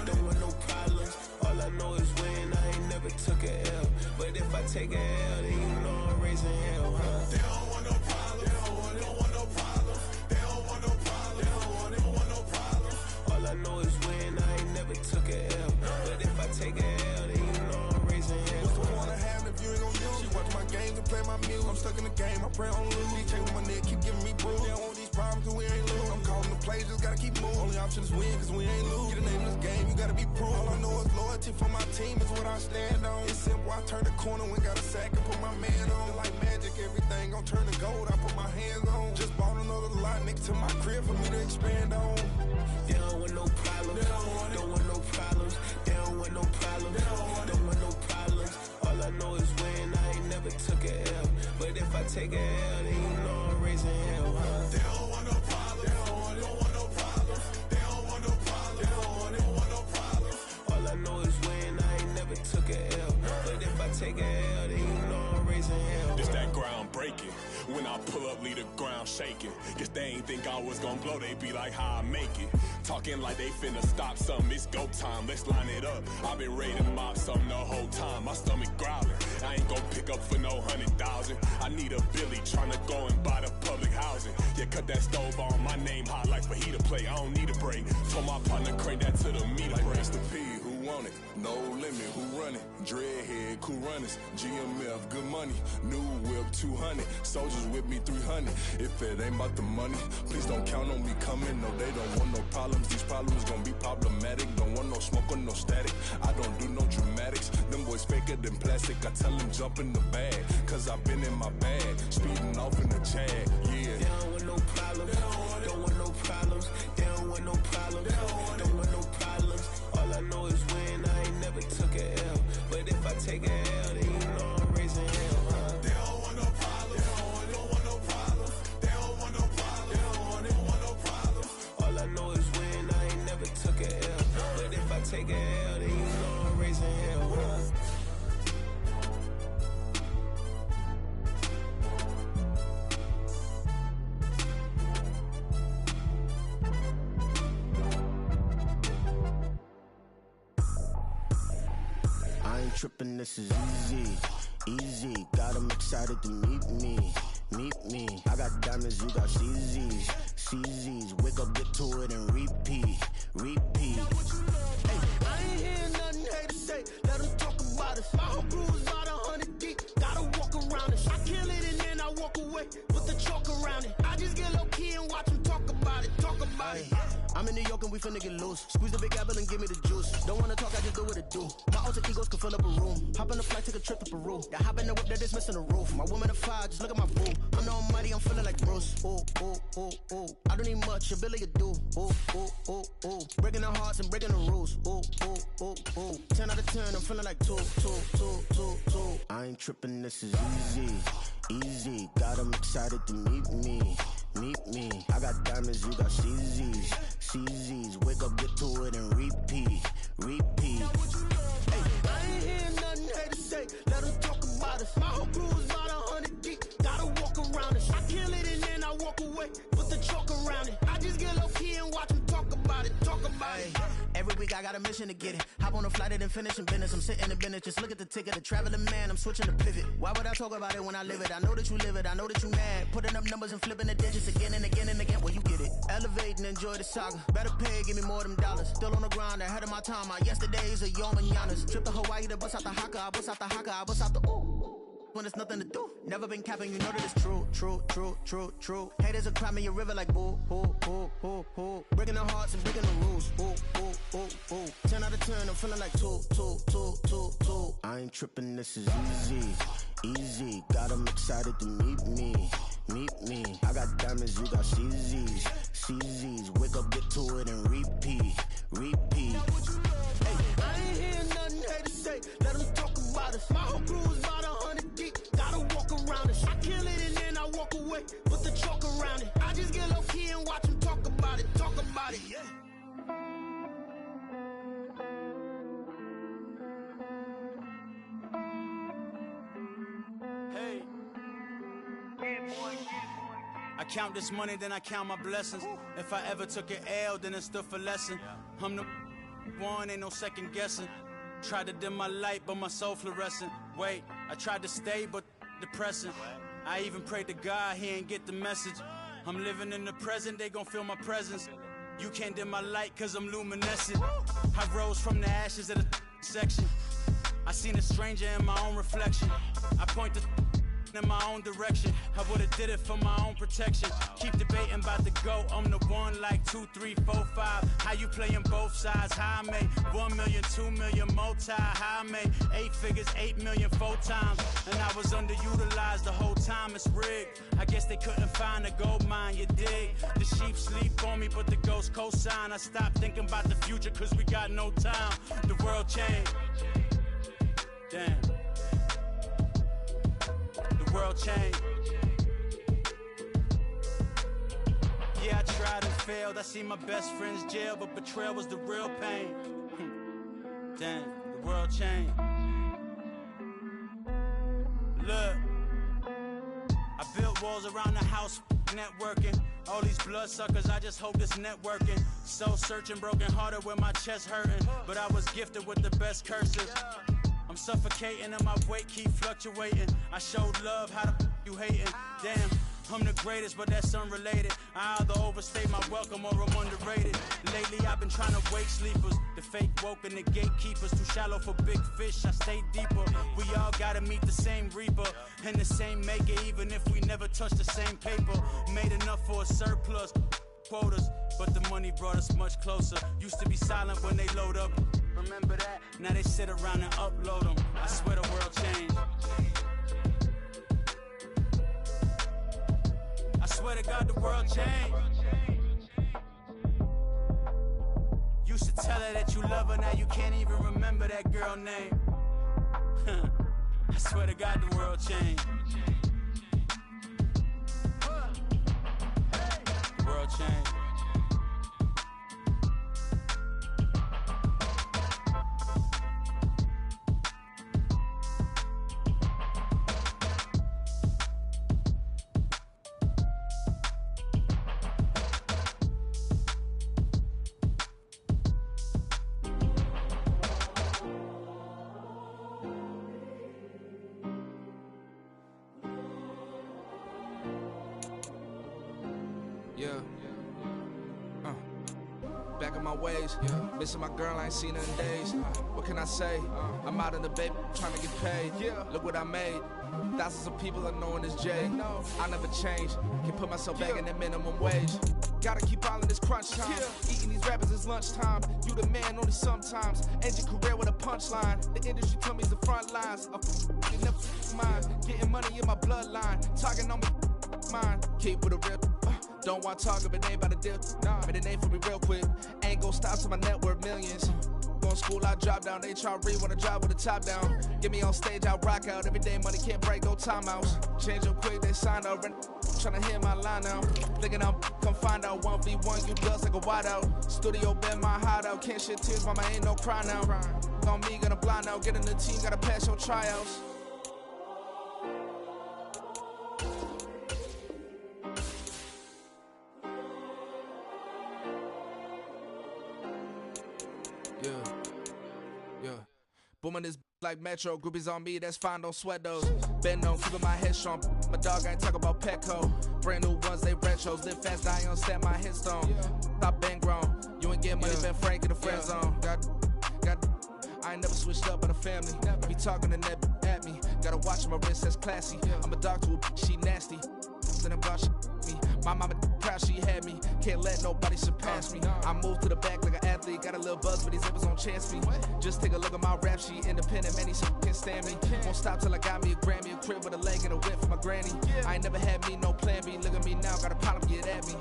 don't want no problems. All I know is when I ain't never took a L. But if I take a L, then you know I'm raising hell, huh? They don't want no problems, they don't want no problems. They don't want no problems, they don't want no problems. All I know is when I ain't never took a L. But if I take a L, then you know I'm raising hell. What's the point of having if you ain't gon' use? She watch my games and play my music. I'm stuck in the game, I pray on lose. DJ with my neck, keep giving me bruise. They don't want these problems cause we ain't lose. I'm calling the plays, just gotta keep moving. Only option is win cause we ain't lose. Get a name in this game, you gotta be proof. All I know is loyalty for my team is what I stand on. It's simple, I turn the corner when got a sack and put my man on. Like magic, everything gon' turn to gold, I put my hands on. Just bought another lot next to my crib for me to expand on. They don't want no problems, don't want no problems. They don't want no problems, don't want no problems. All I know is when I ain't never took a L. But if take a L, then you know I'm raising hell, huh? They don't want no problems. They don't want no problems. They don't want no problems. They don't want no problems. All I know is win, I ain't never took a L. But if I take a L, then you know I'm raising hell. It's that ground breaking. When I pull up, leave the ground shaking. Guess they ain't think I was gonna blow, they be like, how I make it. Talking like they finna stop something, it's go time, let's line it up. I've been ready to mop something the whole time, my stomach growling. I ain't gon' pick up for no 100,000. I need a Billy tryna go and buy the public housing. Yeah, cut that stove on, my name hot like fajita plate. I don't need a break. Told my partner crank that to the meter break. Mr. P, who want it? No limit, who run it? Dreadhead, cool runners. GMF, good money. New whip, 200. Soldiers with me, 300. If it ain't about the money, please don't count on me coming. No, they don't want no problems. These problems gon' be problematic. Don't want no smoke or no static. I don't do no dramatics. Them boys faker than plastic. I tell them jump in the bag, cause I've been in my bag. Speeding off in the Jag, yeah. They don't want no problems. Don't want no problems. They don't want no problems. Don't want no problems. All I know is win, I ain't never took a L. But if I take a L, then you know I'm raising hell, huh? They don't want no problems. They don't want no problems. They don't want no problems. They don't want no problems. All I know is win, I ain't never took a L. But if I take a L, then you know I'm raising hell, huh? I ain't tripping, this is easy, easy. Got 'em excited to meet me, meet me. I got diamonds, you got CZs, CZs. Wake up, get to it, and repeat, repeat. Hey, I ain't hearing nothing haters say. Let them talk about us. My whole crew is about 100 deep. Gotta walk around it. I kill it and then I walk away with the chalk around it. I just get low key and watch them talk about it, talk about it. I'm in New York and we finna get loose. Squeeze the big apple and give me the juice. Don't wanna talk, I just do what it do. My alter egos can fill up a room. Hop on a flight, take a trip to Peru. That hop in the whip that is missing the roof. My woman a fire, just look at my boo. I'm the almighty, I'm feeling like Bruce. Ooh, ooh, ooh, ooh. I don't need much, ability to do. Ooh, ooh, ooh, ooh. Breaking the hearts and breaking the rules. Ooh, ooh, ooh, ooh. 10 out of 10, I'm feeling like 2, 2, 2, 2, 2. I ain't tripping, this is easy, easy. Got 'em excited to meet me, meet me. I got diamonds, you got CZs, CZs. Wake up, get to it, and repeat, repeat. Hey, I ain't hearing nothing haters say. Let them talk about us. My whole crew is about 100 deep. Gotta walk around it. I kill it and then I walk away with the chalk around it. I just get low key and watch them talk about it, talk about it. Every week I got a mission to get it. Hop on a flight and then finish in business. I'm sitting in business, just look at the ticket. A traveling man, I'm switching to pivot. Why would I talk about it when I live it? I know that you live it, I know that you mad. Putting up numbers and flipping the digits again and again and again. Well, you get it. Elevate and enjoy the saga. Better pay, give me more of them dollars. Still on the grind, ahead of my time. My yesterdays are your mananas. Trip to Hawaii to bust out the haka. I bust out the haka, I bust out the ooh. When there's nothing to do. Never been capping, you know that it's true, true, true, true, true. Haters are climbing your river like boo, hoo, hoo, hoo, hoo. Breaking the hearts and breaking the rules. Ooh, ooh, ooh, ooh. 10 out of 10, I'm feeling like 2, 2, 2, 2, 2. I ain't tripping, this is easy, easy. Got 'em excited to meet me, meet me. I got diamonds, you got CZs, CZs. Wake up, get to it, and repeat, repeat. Hey, I ain't hearing nothing haters say. Let them talk about us. My whole crew is about 100 deep. Gotta walk around it. I kill it and then I walk away with the chalk around it. I just get low key and watch them talk about it, talk about it. Yeah. Hey. I count this money, then I count my blessings. If I ever took an L, then it stood for lesson. I'm the one, ain't no second guessing. Tried to dim my light, but my soul fluorescent. Wait, I tried to stay, but depressing. I even prayed to God, he ain't get the message. I'm living in the present, they gon' feel my presence. You can't dim my light, cause I'm luminescent. I rose from the ashes of the section. I seen a stranger in my own reflection. I point the in my own direction. I would've did it for my own protection. Keep debating about the GOAT. I'm the one like 2, 3, 4, 5. How you playing both sides? How I made 1 million, 2 million, multi. How I made 8 figures, 8 million, 4 times. And I was underutilized the whole time. It's rigged. I guess they couldn't find a gold mine, you dig? The sheep sleep on me, but the ghost cosign. I stopped thinking about the future, cause we got no time. The world changed. Damn. world changed. Yeah, I tried and failed. I see my best friends jail, but betrayal was the real pain. Damn, the world changed. Look, I built walls around the house, networking. All these bloodsuckers, I just hope this networking. Soul searching, broken hearted with my chest hurting. But I was gifted with the best curses. I'm suffocating and my weight keep fluctuating. I showed love, how the you hating? Damn, I'm the greatest, but that's unrelated. I either overstay my welcome or I'm underrated. Lately I've been trying to wake sleepers. The fake woke and the gatekeepers. Too shallow for big fish, I stay deeper. We all gotta meet the same reaper and the same maker, even if we never touch the same paper. Made enough for a surplus quotas, but the money brought us much closer. Used to be silent when they load up. Remember that? Now they sit around and upload them. I swear the world changed. I swear to God the world changed. Used to tell her that you love her, now you can't even remember that girl name. I swear to God the world changed. The world changed. Back in my ways, missing my girl, I ain't seen her in days. What can I say? I'm out in the baby, trying to get paid. Look what I made. Thousands of people are knowing this Jay. I never change. Can put myself back in that minimum wage. Gotta keep all in this crunch time. Eating these rappers is lunchtime. You the man only sometimes. End your career with a punchline. The industry tell me the front lines. You never mine. Getting money in my bloodline. Talking on me, mine. Keep with a real. Don't want to talk if it ain't about a deal. But it ain't for me real quick. Ain't gon' stop till my net worth millions. Going school, I drop down. They try to read when I drive with the top down. Get me on stage, I rock out. Every day money can't break, no timeouts. Change up quick, they sign up. Tryna hear my line now. Thinking I'm come find out 1v1, you dust like a wideout. Studio been my hideout. Can't shed tears, mama ain't no cry now. On me, gonna blind out. Get in the team, gotta pass your tryouts. Booming this like Metro, groupies on me, that's fine, don't sweat those. Been on, keeping my head strong. My dog ain't talk about Petco. Brand new ones, they retros. Live fast, I ain't stand my headstone. Stop been grown. You ain't get money, been frank in the friend zone. I ain't never switched up on the family. Be talking to that at me. Gotta watch my wrist, that's classy. I'm a dog to a she nasty. Then I'm about me. My mama proud she had me. Can't let nobody surpass me. I move to the back like an athlete. Got a little buzz, but these zippers don't chance me. Just take a look at my rap sheet. Independent, man, these can't stand me. Won't stop till I got me a Grammy, a crib with a leg and a whip for my granny. I ain't never had me no plan B. Look at me now, got a problem, get at me.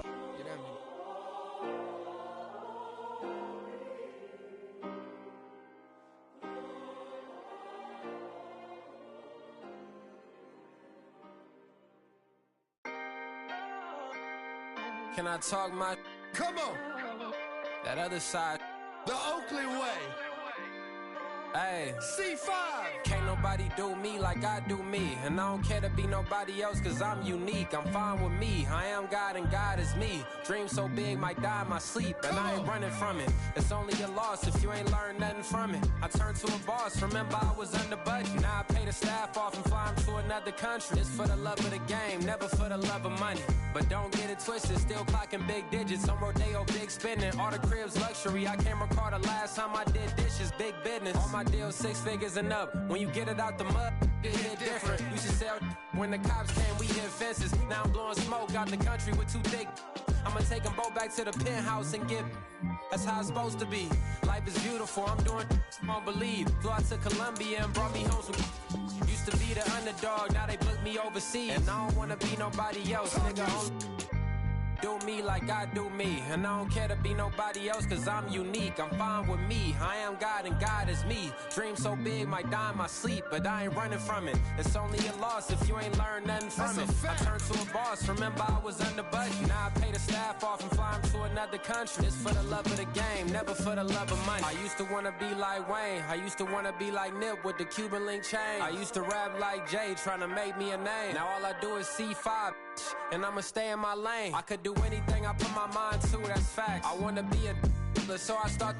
Can I talk my? Come on. That other side. The Oakland way. Hey. C5. Can't nobody do me like I do me. And I don't care to be nobody else cause I'm unique. I'm fine with me. I am God and God is me. Dream so big might die in my sleep. And I ain't running from it. It's only a loss if you ain't learned nothing from it. I turned to a boss. Remember I was under budget. Now I pay the staff off and fly them to another country. It's for the love of the game, never for the love of money. But don't get it twisted, still clocking big digits. On Rodeo, big spending. All the cribs luxury. I can't recall the last time I did dishes, big business. All my deals 6 figures and up. When you get it out the mud, it hit different. You should sell when the cops came, we hit fences. Now I'm blowing smoke out the country with 2 thick. I'ma take them both back to the penthouse and get. That's how it's supposed to be. Life is beautiful, I'm doing won't believe. Flew out to Colombia and brought me home some. Used to be the underdog, now they booked me overseas. And I don't wanna be nobody else, nigga. do me like I do me. And I don't care to be nobody else, cause I'm unique. I'm fine with me, I am God and God is me. Dream so big, might die in my sleep, but I ain't running from it. It's only a loss if you ain't learned nothing from it. I turned to a boss, remember I was under budget. Now I pay the staff off and fly 'em to another country. It's for the love of the game, never for the love of money. I used to wanna be like Wayne, I used to wanna be like Nip with the Cuban link chain. I used to rap like Jay, trying to make me a name. Now all I do is C5, and I'ma stay in my lane. I could do anything I put my mind to, that's facts. I wanna be a so I start.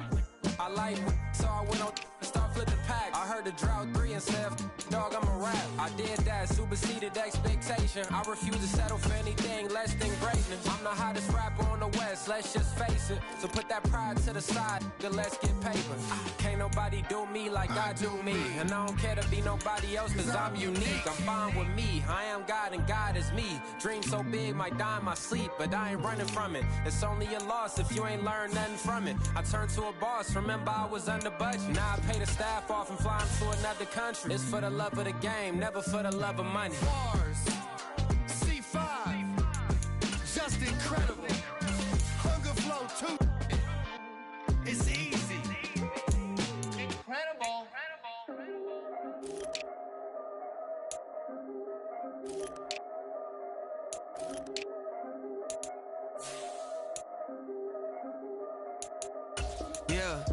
I like, so I went on and start flipping packs. I heard the drought 3 and said, dog, I'm a rap. I did that, superseded expectation. I refuse to settle for anything less than greatness. I'm the hottest rapper on the West, let's just face it. So put that pride to the side, then let's get paper. Can't nobody do me like I do me. And I don't care to be nobody else, cause I'm unique. I'm fine with me, I am God and God is me. Dream so big, might die in my sleep, but I ain't running from it. It's only a loss if you ain't learned nothing from it. I turned to a boss, remember I was under budget. Now I pay the staff off and fly 'em to another country. It's for the love of the game, never for the love of money. Bars, C5, just incredible. Hunger Flow 2, it's easy. Incredible. Yeah.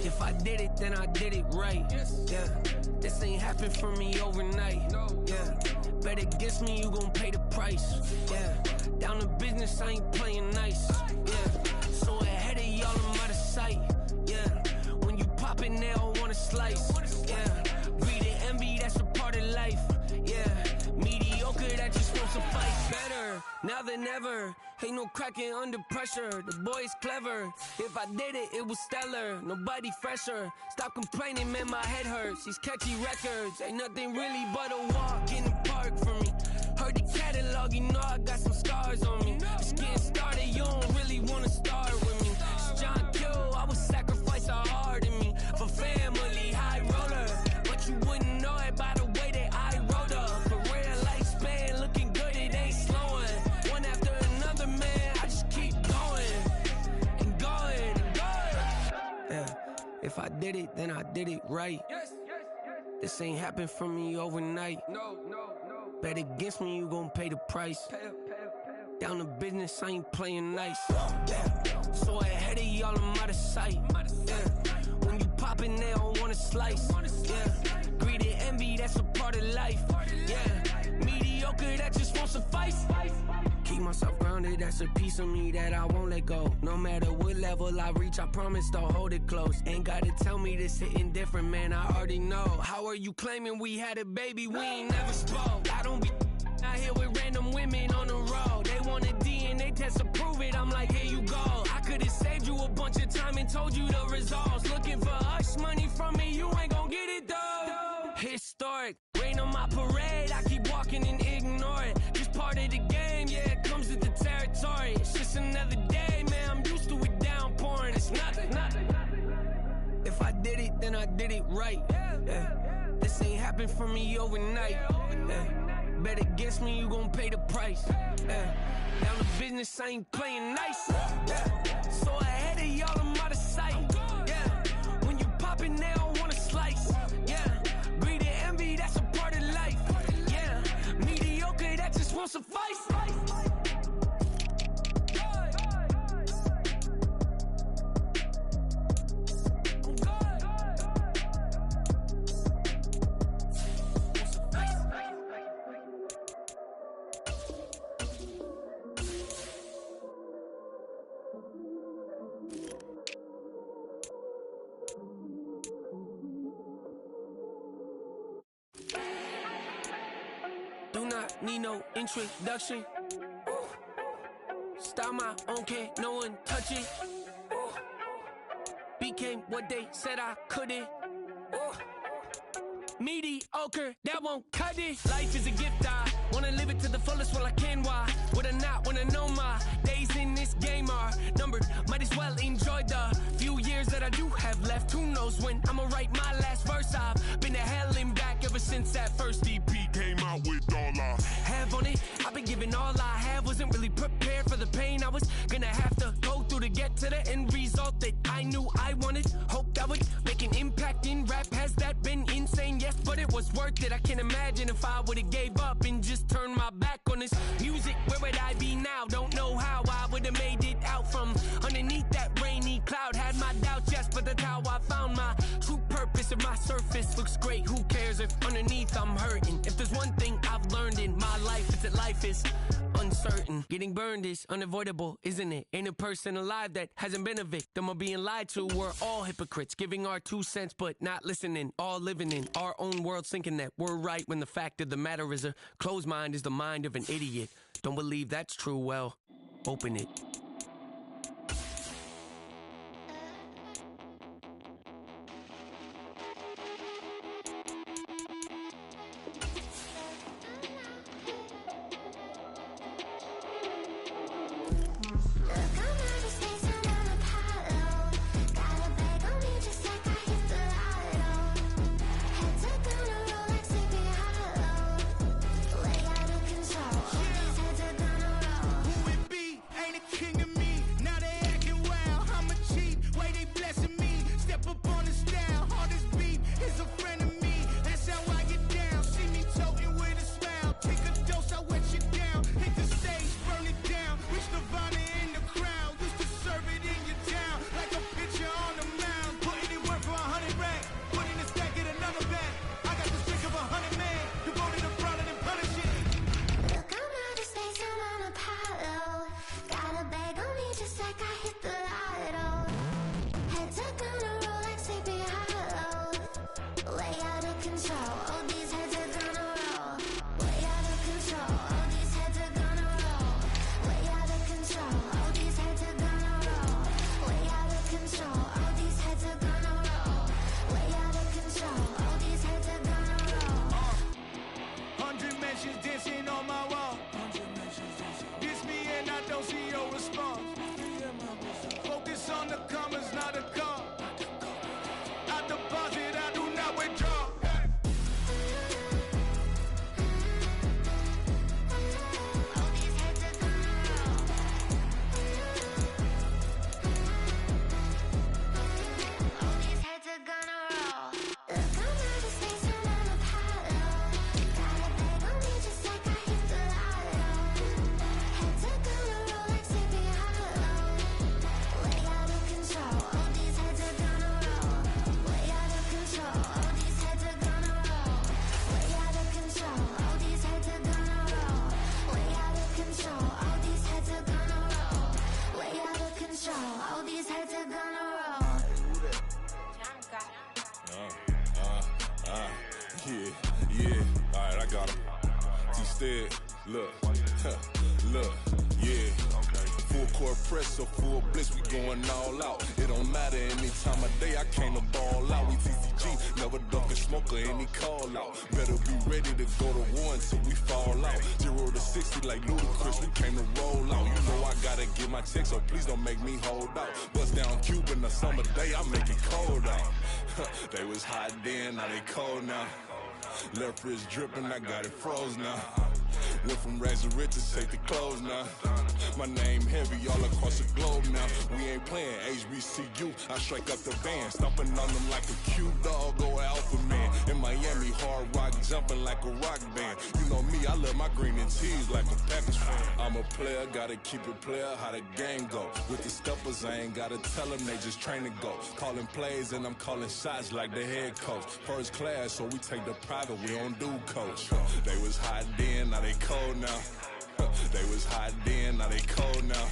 If I did it, then I did it right. Yeah. This ain't happened for me overnight. Yeah. Bet against me, you gon' pay the price. Yeah. Down to business, I ain't playing nice. Yeah. So ahead of y'all, I'm out of sight. Yeah. When you poppin', they all wanna slice. Yeah. Greed and envy, that's a part of life. Yeah. Mediocre, that just won't suffice. Better now than ever. Ain't no cracking under pressure. The boy's clever. If I did it, it was stellar. Nobody fresher. Stop complaining, man, my head hurts. These catchy records ain't nothing really but a walk in the park for me. Heard the catalog, you know I got some scars on me. Just getting started, you don't really wanna start with me. It's John Kill, I would sacrifice a heart in me for family, high roller. But you wouldn't know it by the way that I wrote up. For real lifespan, looking good, it ain't slowing. One after another, man, I just keep going and going and going. Yeah, if I did it, then I did it right. This ain't happened for me overnight. Bet against me, you gon' pay the price. Down to business, I ain't playing nice. Yeah. So ahead of y'all, I'm out of sight. Yeah. When you poppin', they don't wanna slice. Yeah. Greed and envy, that's a part of life. Yeah. Mediocre, that just won't suffice. Keep myself grounded, that's a piece of me that I won't let go. No matter what level I reach, I promise to hold it close. Ain't gotta tell me this hitting different, man, I already know. How are you claiming we had a baby, we ain't never spoke? I don't be out here with random women on the road. They want a DNA test to prove it, I'm like, here you go. I could've saved you a bunch of time and told you the results. Looking for hush money from me, you ain't gon' get it though. Historic, rain on my parade, I keep walking and ignore it. Just part of the game, yeah, it comes with the territory. It's just another day, man, I'm used to it downpouring. It's nothing. If I did it, then I did it right. Yeah. This ain't happened for me overnight. Yeah. Bet against me, you gon' pay the price. Yeah. Down to business, I ain't playing nice. Yeah. So ahead of y'all, I'm out of sight. Yeah. When you poppin', they don't wanna slice. Yeah. Greed and envy, that's a part of life. Yeah. Mediocre, that just won't suffice. Do not need no introduction. Style my own, can't no one touch it. Became what they said I couldn't. Mediocre, that won't cut it. Life is a gift, I wanna live it to the fullest while I can. Why would I not wanna know my days in this game are numbered? Might as well enjoy the few years that I do have left. Who knows when I'ma write my last verse? I've been to hell and back ever since that first EP came out with all I have on it. I've been giving all I have was wasn't really prepared for the pain I was gonna have to go through to get to the end result that I knew I wanted. Hoped I would make an impact in rap. Has that been insane? Yes, but it was worth it. I can't imagine if I would've gave up and just turned my back on this music. Where would I be now? Don't know how I would've made it out from underneath that rainy cloud. Had my doubts, yes, but that's how I found my true purpose. If my surface looks great, who cares if underneath I'm hurting? If there's one thing I've learned in my life, it's that life is uncertain. Getting burned is unavoidable, isn't it? Ain't a person alive that hasn't been a victim of being lied to. We're all hypocrites, giving our 2 cents but not listening. All living in our own world, thinking that we're right when the fact of the matter is a closed mind is the mind of an idiot. Don't believe that's true? Well, open it. Look, look, yeah. Full court press, so full bliss, we going all out. It don't matter any time of day, I came to ball out. We TCG, never duck a smoke or any call out. Better be ready to go to war until we fall out. 0 to 60 like Ludacris, we came to roll out. You know I gotta get my check, so please don't make me hold out. Bust down Cuban a summer day, I make it cold out. They was hot then, now they cold now. Left wrist dripping, I got it froze now. Went from rags to riches, take the clothes now. My name heavy all across the globe now. We ain't playing HBCU, I strike up the band. Stomping on them like a cute dog or alpha man. In Miami, hard rock jumping like a rock band. You know me, I love my green and tees like a Packers fan. I'm a player, gotta keep it player, how the game go. With the steppers, I ain't gotta tell them, they just train to go. Calling plays and I'm calling shots like the head coach. First class, so we take the private, we don't do coach. They was hot then, now they cold now. They was hot then, now they cold now.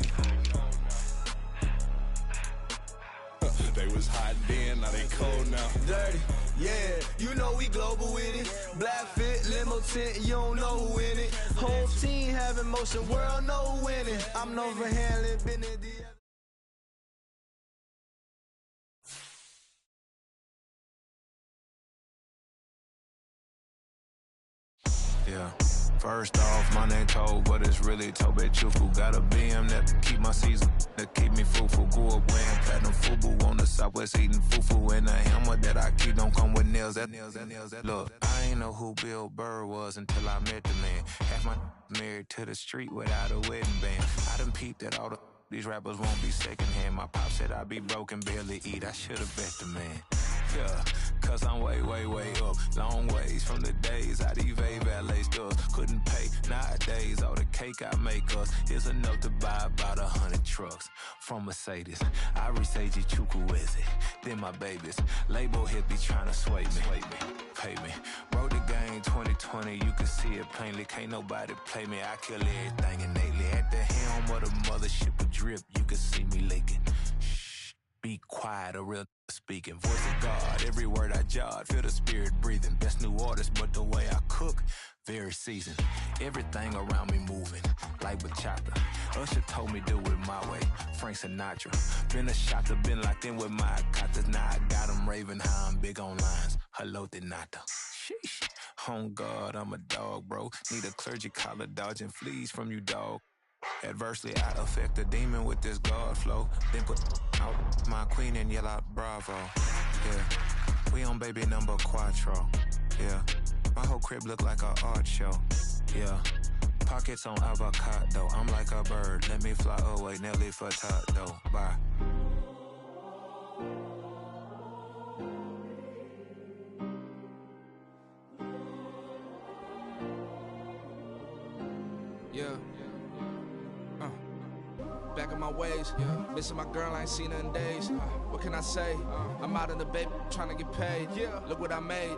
They was hot then, now they cold now. Dirty, yeah, you know we global with it. Black fit, limo tint, you don't know who in it. Whole team having motion, world know who winning. I'm known for handling business. Yeah, First off, my name Toad, but it's really Tobe Chufu. Got a BM that keep my season, that keep me fufu. Grew up wearing platinum fubu on the Southwest eating fufu. And a hammer that I keep don't come with nails. Look, I ain't know who Bill Burr was until I met the man. Half my married to the street without a wedding band. I done peeped that all these rappers won't be secondhand. My pop said I'd be broken, barely eat. I should've bet the man. Yeah, cause I'm way, way, way up. Long ways from the days I these valet stores couldn't pay. Nowadays, all the cake I make us is enough to buy about 100 trucks from Mercedes. I resage Chukwueze, then my babies. Label hit be trying to sway me, pay me. Wrote the game 2020, you can see it plainly. Can't nobody play me, I kill everything innately. At the helm of the mothership with drip, you can see me leaking. Shh, be quiet, a real speaking. Voice of God, every word I jot, feel the spirit breathing. Best new artist, but the way I cook, very seasoned. Everything around me moving, like bachata. Usher told me do it my way, Frank Sinatra. Been a shotter, been locked in with my katas. Now I got them raving how I'm big on lines. Hello, Denata. Sheesh. On God, I'm a dog, bro. Need a clergy collar, dodging fleas from you, dog. Adversely, I affect the demon with this God flow. Then put out my queen and yell out bravo. Yeah, we on baby number quattro. Yeah, my whole crib look like a art show. Yeah, pockets on avocado. I'm like a bird, let me fly away. Nelly Furtado, bye. Yeah. Back in my ways, missing my girl, I ain't seen her in days. What can I say? I'm out in the baby, trying to get paid. Look what I made.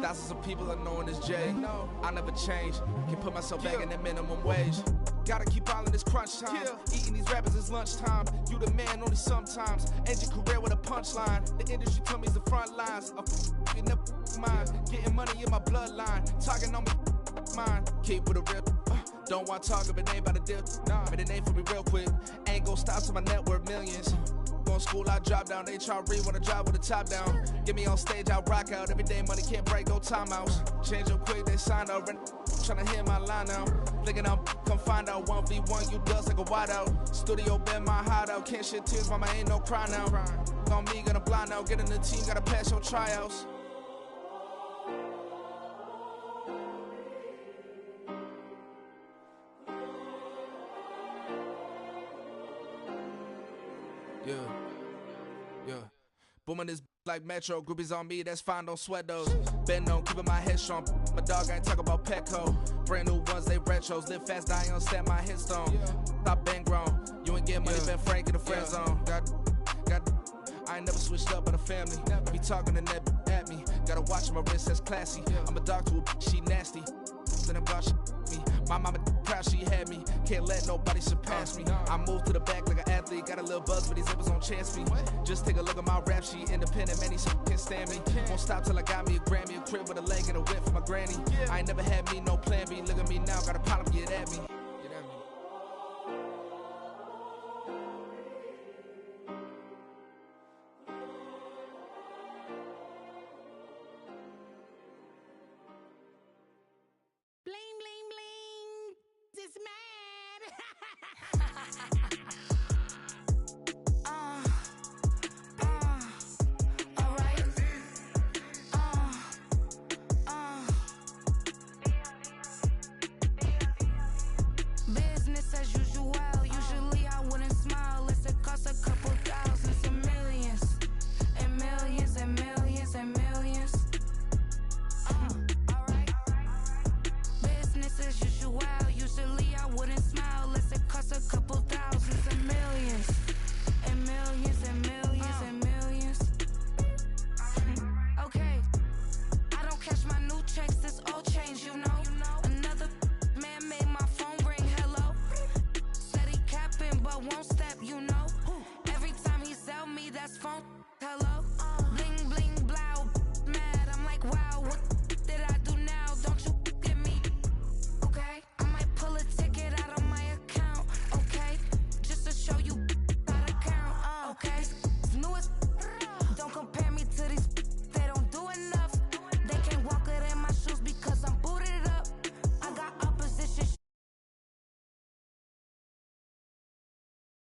Thousands of people are knowing this J. I never change. Can put myself back in the minimum wage. Gotta keep all in this crunch time. Eating these rappers is lunchtime. You the man only sometimes. End your career with a punchline. The industry told me it's the front lines. You never mind. Getting money in my bloodline. Talking on me, mine. Keep with a real. Don't want to talk if it ain't about a dip. Made a name for me real quick. Ain't gon' stop till my net worth millions. Going school, I drop down. They try to read when I drive with the top down. Get me on stage, I rock out. Every day money can't break, no timeouts. Change up quick, they signed up. Tryna hear my line now. Thinking I'm come find out 1v1, you dust like a wideout. Studio been my hideout. Can't shed tears, mama ain't no cry now. On me, gonna blind out. Get in the team, gotta pass your tryouts. Yeah. Booming this like Metro, groupies on me, that's fine, don't sweat those. Been on, keeping my head strong. My dog ain't talk about Petco. Brand new ones, they retros. Live fast, die on set, my headstone. Stop been grown. You ain't getting money, been Frank in the friend zone. Got. I ain't never switched up on a family. Be talking to that at me. Gotta watch my wrist, that's classy. I'm a dog to a she nasty. Then about me. My mama proud she had me. Can't let nobody surpass me. I moved to the back like an athlete. Got a little buzz, but these zippers don't chance me. Just take a look at my rap sheet. Independent, man, these can't stand me. Won't stop till I got me a Grammy, a crib with a leg and a whip for my granny. I ain't never had me no plan B. Look at me now, got a problem, get at me.